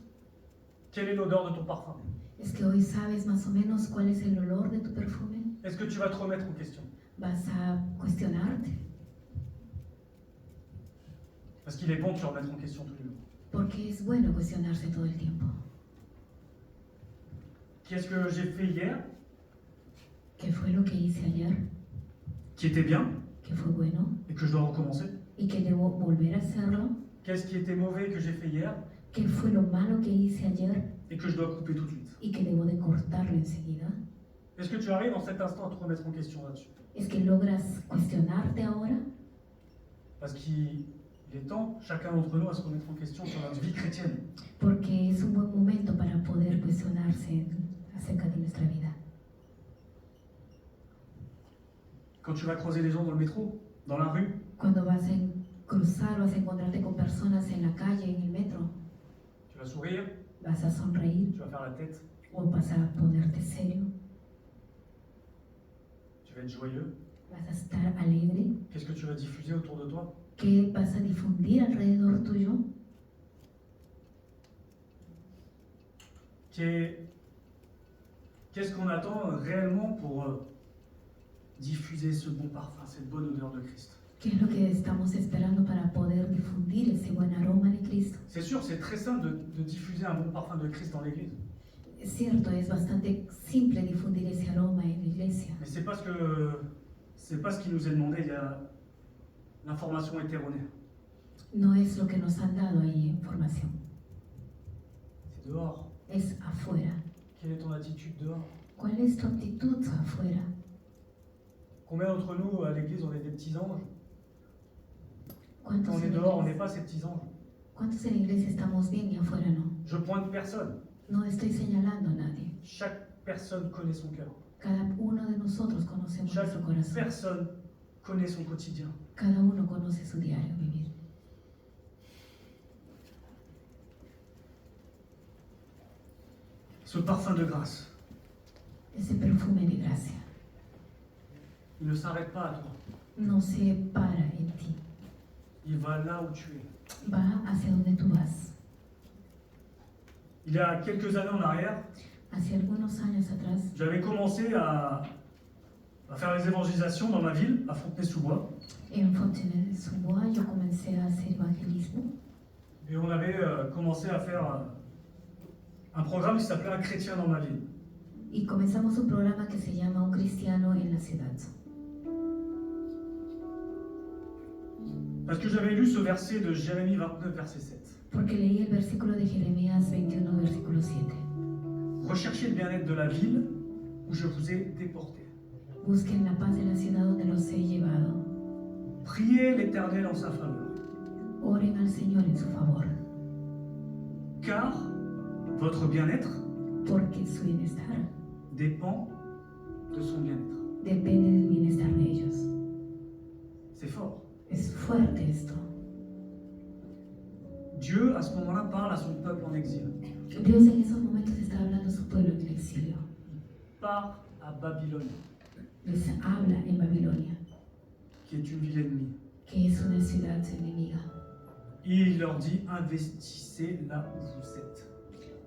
quelle est l'odeur de ton parfum? Es que hoy sabes más o menos cuál es el olor de tu perfume. Est-ce que tu vas te remettre en question? Vas a cuestionarte, Parce qu'il est bon de se remettre en question tous les jours. porque es bueno cuestionarse todo el tiempo. Qu'est-ce que j'ai fait hier ¿Qué fue lo que hice ayer? qui était bien ¿Qué fue bueno? et que je dois recommencer? ¿Y que debo volver a hacerlo? Qu'est-ce qui était mauvais que j'ai fait hier ¿Qué fue lo malo que hice ayer et que je dois couper tout de suite? y que debo de cortarlo enseguida? Est-ce que tu arrives en cet instant à te remettre en question là-dessus? ¿Es que logras cuestionarte ahora? Parce qu'il est temps, chacun d'entre nous, à se remettre en question sur notre vie chrétienne. Porque es un buen momento para poder cuestionarse acerca de nuestra vida. Quand tu vas croiser les gens dans le métro, dans la rue, Cuando vas a cruzar, vas a encontrarte con personas en la calle, en el metro, tu vas sourire, vas a sonreír tu vas faire la tête, o vas a ponerte serio, tu vas être joyeux. vas a estar alegre. Qu'est-ce que tu vas diffuser autour de toi? ¿Qué vas a difundir alrededor tuyo? Qu'est-ce qu'on attend réellement pour diffuser ce bon parfum, cette bonne odeur de Christ? ¿Qué es lo que estamos esperando para poder difundir ese buen aroma de Cristo? C'est sûr, c'est très simple de diffuser un bon parfum de Christ dans l'église. Es cierto, es bastante simple difundir ese aroma en la iglesia, Mais c'est pas ce qui nous est demandé, il y a l'information est erronée. no es lo que nos han dado ahí en formación. C'est dehors. es afuera. Quelle est ton attitude dehors? ¿Cuál es tu actitud afuera? Combien d'entre nous, à l'église, on est des petits anges? Quand ¿Cuántos on est en, la dehors, on n'est iglesia, pas ces petits anges. ¿Cuántos en la iglesia estamos bien y afuera no? Je pointe personne. No estoy señalando a nadie. Chaque personne connaît son cœur. Cada uno de nosotros conocemos Chaque nuestro corazón. personne connaît son quotidien. Cada uno conoce su diario vivir. Ce parfum de grâce, Ese perfume de gracia il ne s'arrête pas à toi. no se para en ti. Il va là où tu es. Va hacia donde tú vas. Il y a quelques années en arrière, Hace algunos años atrás j'avais commencé à faire les évangélisations dans ma ville, à Fontenay-sous-Bois. en Fontenay-sous-Bois yo comencé a hacer evangelismo Et on avait commencé à faire un programme qui s'appelait Un chrétien dans ma ville. y comenzamos un programa que se llama Un cristiano en la ciudad. Parce que j'avais lu ce verset de Jérémie 29, verset 7. Porque leí el versículo de Jeremías 21, versículo 7. Recherchez le bien-être de la ville où je vous ai déporté. Busquen la paz de la ciudad donde los he llevado. Priez l'Éternel en sa faveur. Oren al Señor en su favor, Car votre bien-être porque su bienestar dépend de son bien-être. depende del bienestar de ellos. C'est fort. Es fuerte esto. Dieu, à ce moment-là, parle à son peuple en exil. Dios en esos momentos está hablando a su pueblo en el exilio. Part à Babylone, Les habla en Babilonia, qui est une ville ennemie. que es una ciudad enemiga. Et il leur dit, investissez là où vous êtes.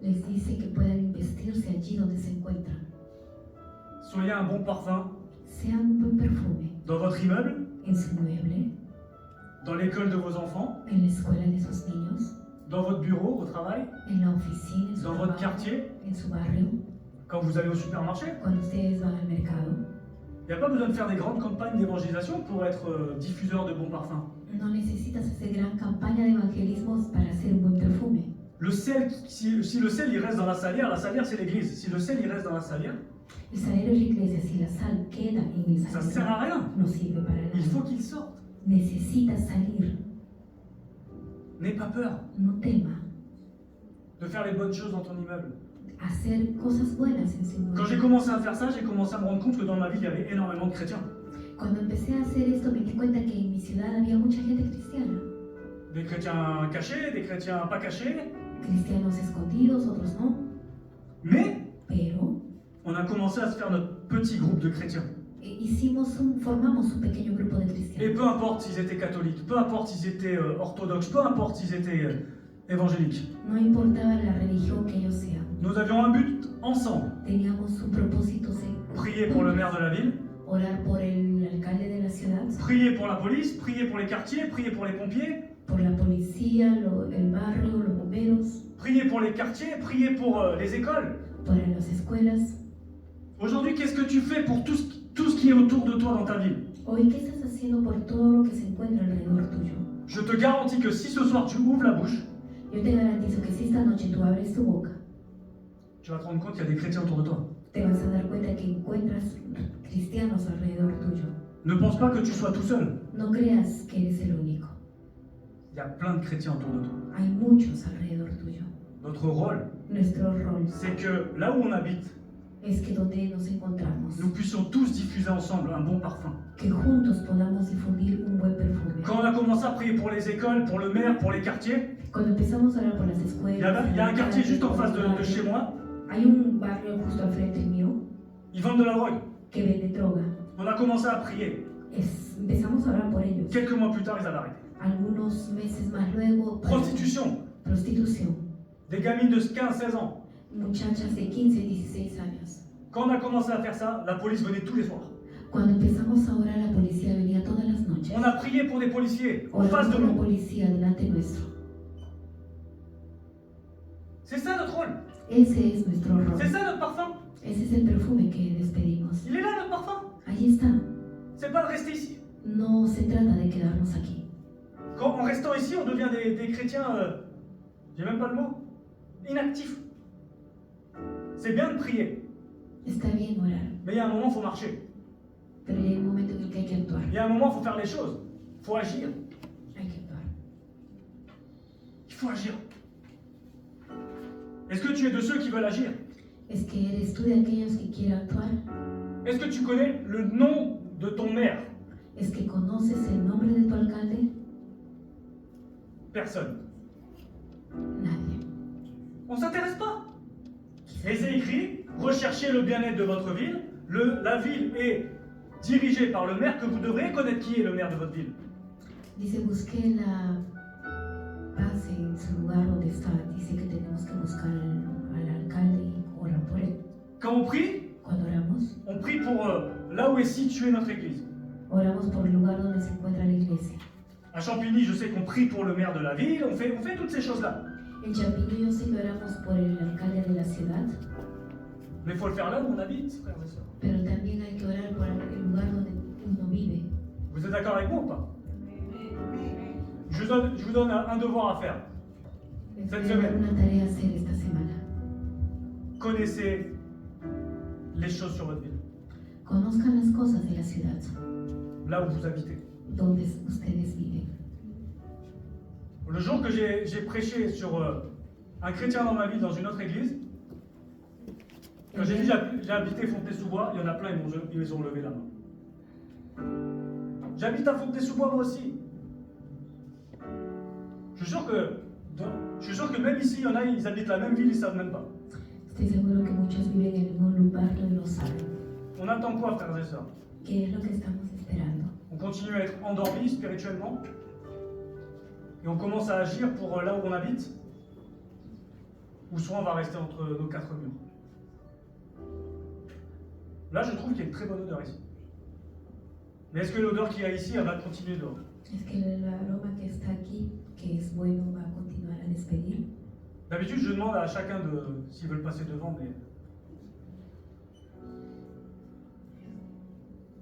Les dice que puedan investirse allí donde se encuentran. Soyez un bon parfum Sean un buen perfume dans votre immeuble, en su mueble, dans l'école de vos enfants, en la escuela de sus niños, dans votre bureau, au travail, en la oficina, en su dans votre trabajo, quartier, en su barrio, quand vous allez au supermarché. cuando ustedes van al mercado. Il n'y a pas besoin de faire des grandes campagnes d'évangélisation pour être diffuseur de bons parfums. No necesitas hacer gran campaña de evangelismos para hacer un buen perfume. Le sel, si le sel il reste dans la salière c'est l'église. Si le sel il reste dans la salière, El salero es la iglesia, si la sal queda en el ça sert à salero, rien. no sirve para Il faut nada. qu'il sorte. Necesitas salir, N'aie pas peur no tema, de faire les bonnes choses dans ton immeuble. hacer cosas buenas en su Quand j'ai mundo. commencé à faire ça, j'ai commencé à me rendre compte que dans ma ville, il y avait énormément de chrétiens. Cuando empecé a hacer esto me di cuenta que en mi ciudad había mucha gente cristiana. Des chrétiens cachés, des chrétiens pas cachés. Cristianos escondidos, otros no. Mais Pero on a commencé à se faire notre petit groupe de chrétiens. formamos un pequeño grupo de Et cristianos. peu importe s'ils étaient catholiques, peu importe s'ils étaient orthodoxes, peu importe s'ils étaient évangéliques. No importaba la religión que ellos sean. Nous avions un but ensemble. Teníamos un propósito Prier pour le maire de la ville, orar por el alcalde de la ciudad, prier pour la police, prier pour les quartiers, prier pour les pompiers, por la policía, el barrio, los bomberos, prier pour les quartiers, prier pour les écoles. para las escuelas. Aujourd'hui, qu'est-ce que tu fais pour tout ce qui est autour de toi dans ta ville? Hoy, ¿qué estás haciendo por todo lo que se encuentra alrededor tuyo? Je te garantis que si ce soir tu ouvres la bouche, Yo te garantizo que si esta noche tú abres tu boca, tu vas te rendre compte qu'il y a des chrétiens autour de toi. te vas a dar cuenta que encuentras cristianos alrededor tuyo. Ne pense pas que tu sois tout seul. No creas que eres el único. Il y a plein de chrétiens autour de toi. Hay muchos alrededor tuyo. Notre rôle, Nuestro rol c'est que là où on habite, es que donde nos encontramos, nous puissions tous diffuser ensemble un bon parfum. que juntos podamos difundir un buen perfume. Quand on a commencé à prier pour les écoles, pour le maire, pour les quartiers, Cuando empezamos a orar por las il escuelas, y a un quartier juste en face de chez moi, hay un barrio justo al frente mío ils vendent de la drogue. que vende droga. On a commencé à prier. Empezamos a orar por ellos. Quelques mois plus tard, ils avaient arrêté. Algunos meses más luego, Prostitution. prostitución. Des gamines de 15-16 ans. Muchachas de 15, 16 años. Quand on a commencé à faire ça, la police venait tous les soirs. Cuando empezamos a orar, la policía venía todas las noches. On a prié pour des policiers en Oramos face de por la nous. policía delante nuestro. C'est ça notre rôle. Ese es nuestro rol. C'est ça notre parfum. Ese es el perfume que despedimos. Il est là notre parfum. Ahí está. C'est pas de rester ici. No se trata de quedarnos aquí. Quand en restant ici, on devient des chrétiens, j'ai même pas le mot, inactifs. C'est bien de prier, Está bien orar, mais il y a un moment, il faut marcher. pero hay un momento en el que hay que actuar. Il y a un moment, il faut faire les choses. Il faut agir. Hay que actuar. Il faut agir. Est-ce que tu es de ceux qui veulent agir? Es que eres tú de aquellos que quieren actuar. Est-ce que tu connais le nom de ton maire? Es que conoces el nombre de tu alcalde. Personne. Nadie. On ne s'intéresse pas. Et c'est écrit, recherchez le bien-être de votre ville. La ville est dirigée par le maire, que vous devriez connaître qui est le maire de votre ville. Dice, busqué la paz en su lugar donde está. Dice que tenemos que buscar al alcalde y orar por él. Quand on prie Cuando pour là où est située notre église. oramos por el lugar donde se encuentra la iglesia. À Champigny, je sais qu'on prie pour le maire de la ville, on fait toutes ces choses-là. En Champigny yo sé que oramos por el alcalde de la ciudad, Mais il faut le faire là où on habite, frères et sœurs. pero también hay que orar por el lugar donde uno vive. Vous êtes d'accord avec moi ou pas? Je vous donne un devoir à faire. Les Cette voy a dar semaine. una tarea a hacer esta semana. Connaissez les choses sur votre ville, Conozcan las cosas de la ciudad, là où vous habitez. donde ustedes viven. Le jour que j'ai prêché sur un chrétien dans ma ville, dans une autre église, quand j'ai dit j'ai habité Fontenay-sous-Bois, il y en a plein, ils ont levé la main. J'habite à Fontenay-sous-Bois moi aussi. Je suis sûr que même ici, il y en a, ils habitent la même ville, ils ne savent même pas. Estoy seguro que muchos viven en el mismo lugar y no saben. On attend quoi, frères et sœurs? ¿Qué es lo que estamos esperando? On continue à être endormis spirituellement et on commence à agir pour là où on habite, ou soit on va rester entre nos quatre murs. Là, je trouve qu'il y a une très bonne odeur ici. Mais est-ce que l'odeur qu'il y a ici, elle va continuer dehors? Es que el aroma que está aquí, que es bueno, va a continuar a despedir. D'habitude, je demande à chacun s'ils veulent passer devant, mais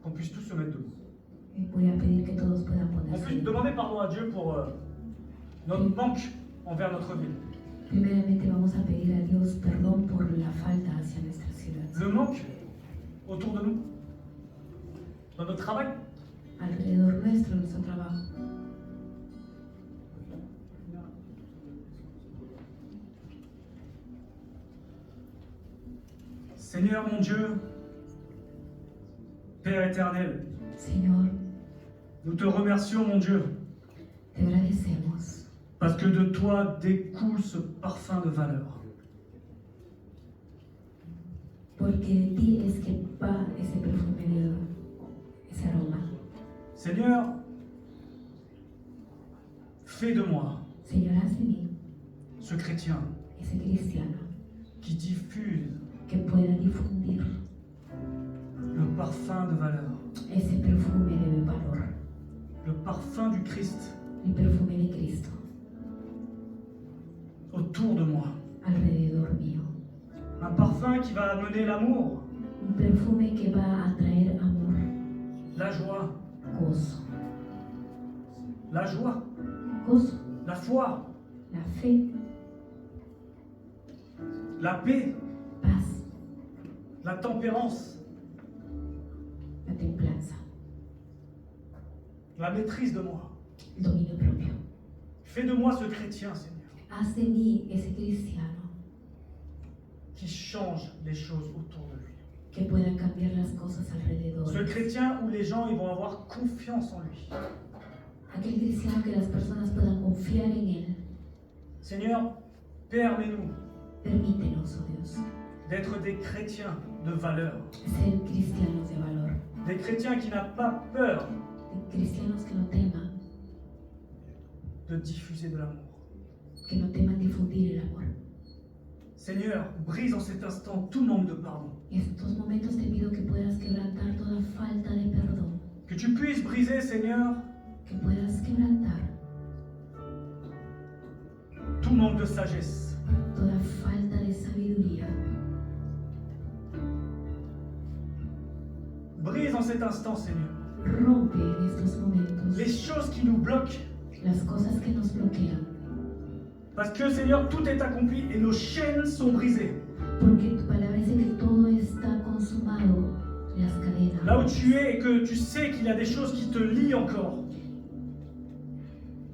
qu'on puisse tous se mettre debout. Voy a pedir que todos puedan On ponerse. puisse demander pardon à Dieu pour notre manque envers notre ville. Primeramente vamos a pedir a Dios perdón por la falta hacia nuestra ciudad. Le manque autour de nous, dans notre travail. Alrededor nuestro, nuestro trabajo. Seigneur mon Dieu, Père éternel, Señor, nous te remercions mon Dieu, te agradecemos parce que de toi découle ce parfum de valeur. porque de ti es que va ese perfume de ese aroma. Seigneur, fais de moi Señor, haz de mí ce chrétien ese cristiano qui diffuse que pueda difundir le parfum de valeur, ese perfume de valor, le parfum du Christ el perfume de Cristo autour de moi. alrededor mío. Un parfum qui va amener l'amour, Un perfume que va a traer amor, la joie, gozo, gozo, la foi, la fe, la paix, paz, la tempérance, la templanza, la maîtrise de moi. el dominio propio. Fais de moi ce chrétien, Seigneur, Haz de mí ese cristiano qui change les choses autour de lui. que pueda cambiar las cosas alrededor. Ce chrétien où les gens ils vont avoir confiance en lui. Aquel cristiano que las personas puedan confiar en él. Seigneur, permets-nous Permítenos, oh Dios, d'être des chrétiens de valeur, ser cristianos de valor, des chrétiens qui n'ont pas peur de cristianos que no teman diffuser de l'amour. difundir el amor. Seigneur, brise en cet instant tout manque de pardon. En estos momentos te pido que puedas quebrantar toda falta de perdón, Que tu puisses briser, Seigneur, que puedas quebrantar tout manque de sagesse. toda falta de sabiduría. Brise en cet instant, Seigneur, Rompe en estos momentos les choses qui nous bloquent. las cosas que nos bloquean, Parce que, Seigneur, tout est accompli et nos chaînes sont brisées. porque tu palabra Là où tu es et que tu sais qu'il y a des choses qui te lient encore.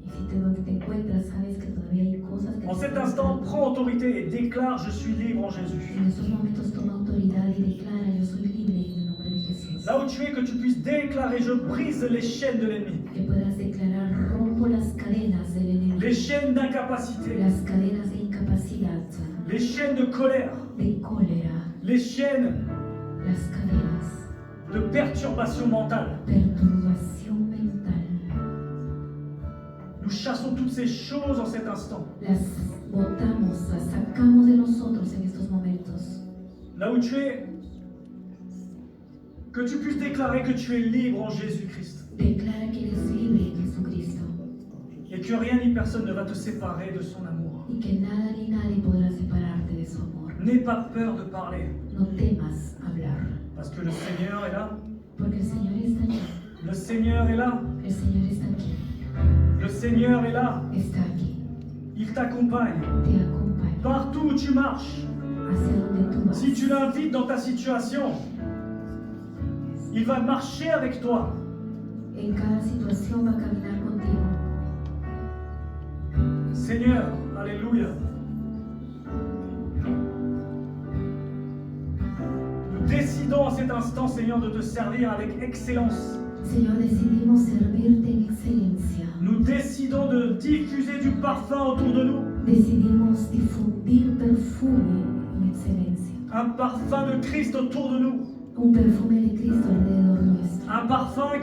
Y si donde te encuentras sabes que todavía hay cosas que En te cet están instant, atando. prends autorité et déclare: je suis libre en Jésus. En estos momentos toma autoridad y declara: yo soy libre en el nombre de Jesús. Là où tu es, que tu puisses déclarer: je brise les chaînes de l'ennemi. Que puedas declarar: rompo las cadenas del enemigo, Les chaînes d'incapacité, las cadenas de incapacidad, les chaînes de colère, de cólera, les chaînes las cadenas, de perturbation mentale. perturbación mental. Nous chassons toutes ces choses en cet instant. Las botamos, las sacamos de nosotros en estos momentos. Là où tu es, que tu puisses déclarer que tu es libre en Jésus-Christ. Declara que eres libre en Jesucristo Et que rien ni personne ne va te séparer de son amour. y que nada ni nadie podrá separarte de su amor. N'aie pas peur de parler, No temas hablar, parce que le Seigneur est là. porque el Señor está aquí. Le Seigneur est là. El Señor está aquí, Le Seigneur est là. está aquí, Il t'accompagne te acompaña partout où tu marches. hacia donde tú vas. Si tu l'invites dans ta situation, il va marcher avec toi. En cada situación va a caminar contigo. Seigneur, alléluia. Nous décidons en cet instant, Seigneur, de te servir avec excellence. Señor, decidimos servirte en excelencia. Nous décidons de diffuser du parfum autour de nous. Decidimos difundir perfume en excelencia. Un parfum de Christ autour de nous. Un perfume de Cristo alrededor nuestro. Un parfum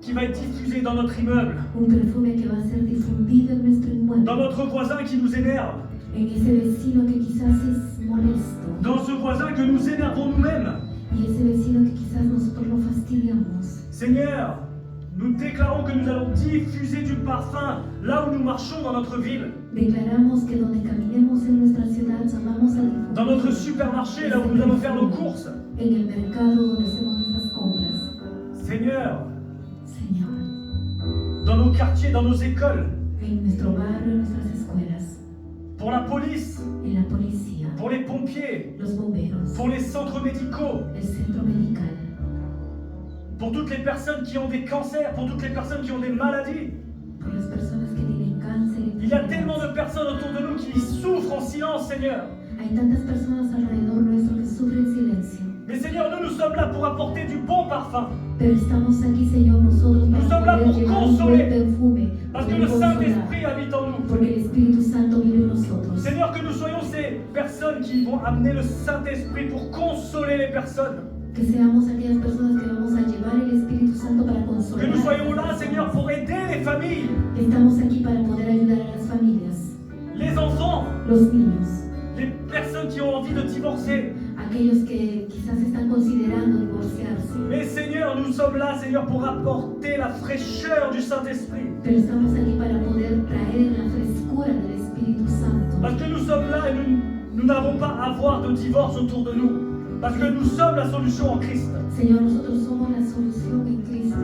qui va être diffusé dans notre immeuble. Un perfume que va a ser difundido en nuestro inmueble. Dans notre voisin qui nous énerve. En ese vecino que quizás es molesto. Dans ce voisin que nous énervons nous-mêmes. Y ese vecino que quizás nosotros lo fastidiamos. Seigneur, nous déclarons que nous allons diffuser du parfum là où nous marchons dans notre ville. Declaramos que donde caminemos en nuestra ciudad vamos a difundir. Dans notre supermarché, là où nous allons faire nos courses. En el mercado donde hacemos nuestras compras. Seigneur, Señor, dans nos quartiers, dans nos écoles, en nuestro barrio, en nuestras escuelas, pour la police, en la policía, pour les pompiers, los bomberos, pour les centres médicaux, el centro medical, pour toutes les personnes qui ont des cancers, pour toutes les personnes qui ont des maladies. por las personas que tienen cáncer. Il y a tellement de personnes autour de nous qui souffrent en silence, Seigneur. Hay tantas personas alrededor nuestro que sufren silencio. Mais Seigneur, nous sommes là pour apporter du bon parfum. Pero estamos aquí, Señor, nosotros Nous sommes para là poder pour llevar un consoler. buen perfume, Parce que poder le consolar, Saint-Esprit habite en nous. porque el Espíritu Santo vive en nosotros. Seigneur, que nous soyons ces personnes qui vont amener le Saint-Esprit pour consoler les personnes. Que seamos aquellas personas que vamos a llevar el Espíritu Santo para Que consolar. nous soyons là, Seigneur, pour aider les familles, Estamos aquí para poder ayudar a las familias, les enfants, los niños, les personnes qui ont envie de divorcer. aquellos que quizás están considerando divorciarse. Mais Seigneur, nous sommes là, Seigneur, pour apporter la fraîcheur du Saint-Esprit. Pero estamos aquí para poder traer la frescura del Espíritu Santo. Parce que nous sommes là et nous n'avons pas à avoir de divorce autour de nous. Parce que nous sommes la solution en Christ. Señor, nosotros somos la solución en Cristo.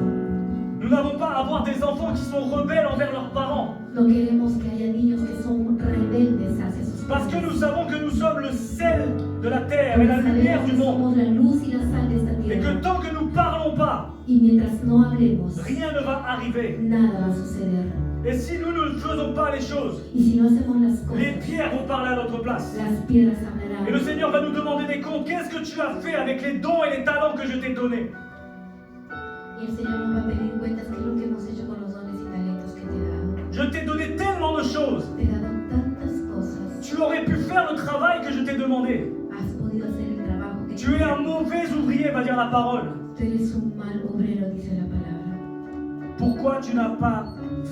Nous n'avons pas à avoir des enfants qui sont rebelles envers leurs parents. No queremos que haya niños que son rebeldes hacia sus Parce que padres. nous savons que nous sommes le sel de la terre et la lumière du monde. Somos la luz y la sal de esta Et que tierra. tant que nous ne parlons pas, Y mientras no hablemos, rien ne va arriver. nada va a suceder. Et si nous ne faisons pas les choses, Y si no hacemos las les cosas, pierres vont parler à notre place. las piedras Et le hablarán. Seigneur va nous demander des comptes. Qu'est-ce que tu as fait avec les dons et les talents que je t'ai donnés? Y el Señor nos va a pedir cuentas qué es lo que hemos hecho con los dones y talentos que te he dado. Je t'ai donné tellement de choses. Te he dado tantas cosas. Tu aurais pu faire le travail que je t'ai demandé. Has podido hacer el trabajo que Tu es un mauvais ouvrier, va dire la parole. Tú eres un mal obrero, dice la palabra. Pourquoi tu n'as pas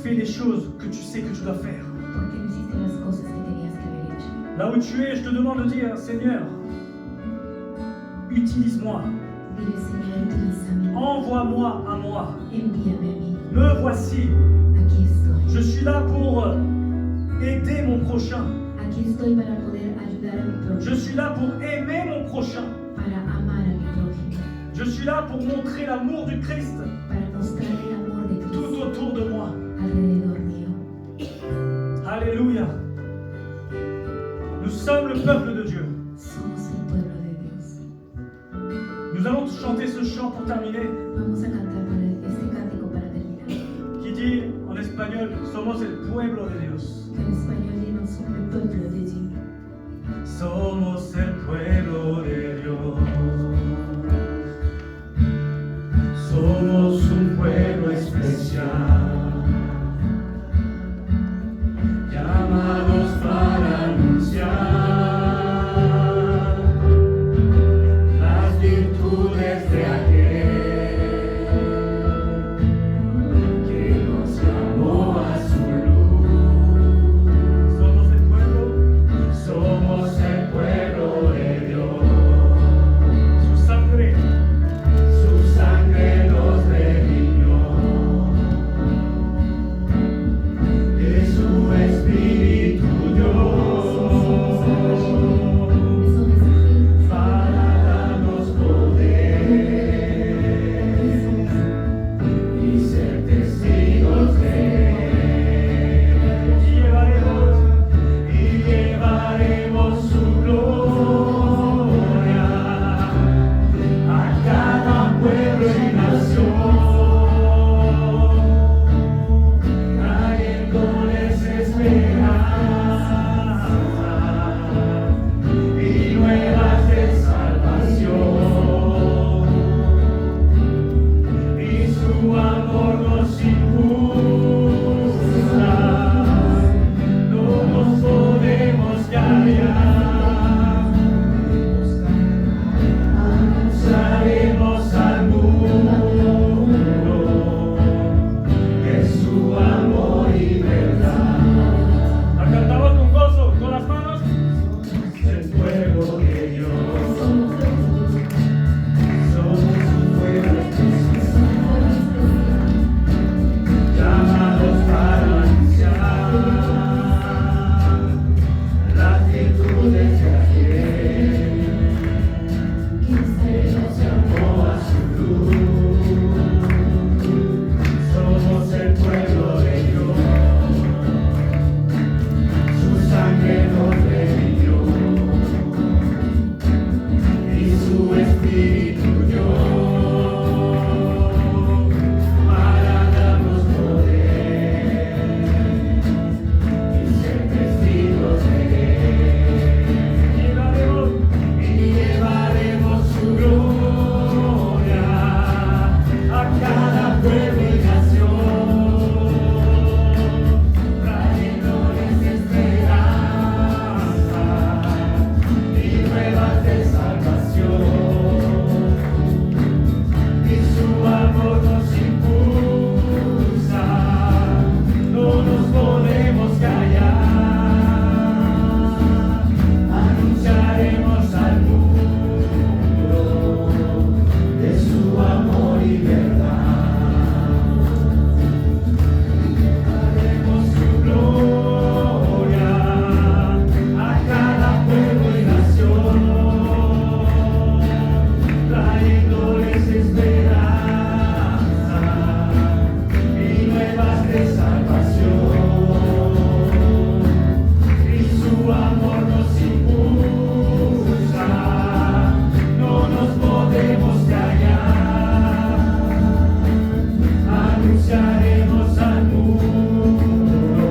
fait les choses que tu sais que tu dois faire? Porque no hiciste las cosas que tenías que haber hecho. Là où tu es, je te demande de dire, Seigneur, utilise-moi, Dile, Señor, utilízame. envoie-moi à moi. Envíame a mí. Me voici. Aquí estoy. Je suis là pour aider mon prochain. Aquí estoy para poder ayudar a mi Je prójimo. suis là pour aimer mon prochain. Para amar a mi prójimo. Je suis là pour montrer l'amour du Christ Para mostrar el amor de tout Cristo autour de moi. alrededor mío. Alléluia. Nous sommes le peuple de Dieu. Somos el pueblo de Dios. Nous allons chanter ce chant pour pour terminer, Vamos a cantar para este cántico para terminar. qui dit en espagnol, somos el pueblo de Dios. En español y no somos el pueblo de Dios. Somos el pueblo de Dios. Somos un pueblo especial, llamados para anunciar las virtudes de aquel que nos llamó a su luz. Somos el pueblo de Dios. Su sangre nos redimió. De su espíritu Dios para darnos poder y ser testigos de Él. Y llevaremos su gloria a cada pueblo y nación, trayéndoles esperanza y nuevas de salvación. Y su amor nos impulsa, no nos podemos callar. Anunciaremos al mundo de su amor y verdad. La cantamos con gozo, con las manos. El pueblo de Dios. Somos un pueblo especial, llamados para anunciar las virtudes de aquel que nos llamó a su luz. Somos el pueblo de Dios. Su sangre nos redimió y su espíritu dio para darnos poder y ser testigos de Él. Y llevaremos su gloria a cada pueblo y nación, trayéndoles esperanza y nuevas de salvación. Y su amor nos impulsa, no nos podemos callar. Anunciaremos al mundo de su amor y verdad. Daremos su gloria a cada pueblo y nación, trayéndoles esperanza y nuevas de salvación. Y su amor nos impulsa, no nos podemos callar. Anunciaremos al mundo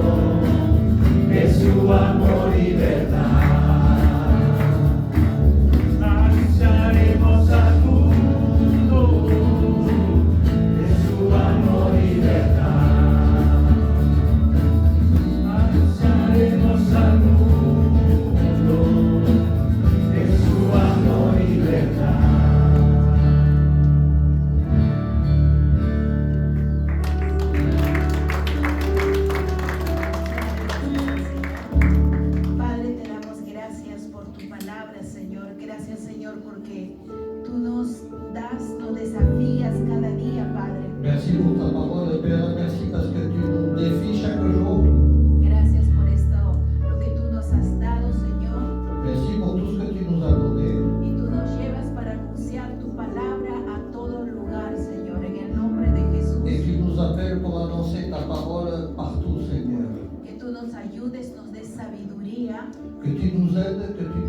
de su amor y verdad. Anunciaremos al mundo de su amor y verdad. Anunciaremos al mundo de su amor y verdad. Padre, te damos gracias por tu palabra, Señor. Gracias, Señor, porque tú nos das, nos desafías cada día, Padre. Merci pour ta parole, Père. Merci parce que tu nous défies chaque jour. Gracias por esto, lo que tú nos has dado, Señor. Merci pour tout ce que tu nous as donné. Y tú nos llevas para anunciar tu palabra a todo lugar, Señor, en el nombre de Jesús. Et tu nous appelles pour annoncer ta parole partout, Seigneur. Que tú nos ayudes, nos des sabiduría Que tu nous aides, que tu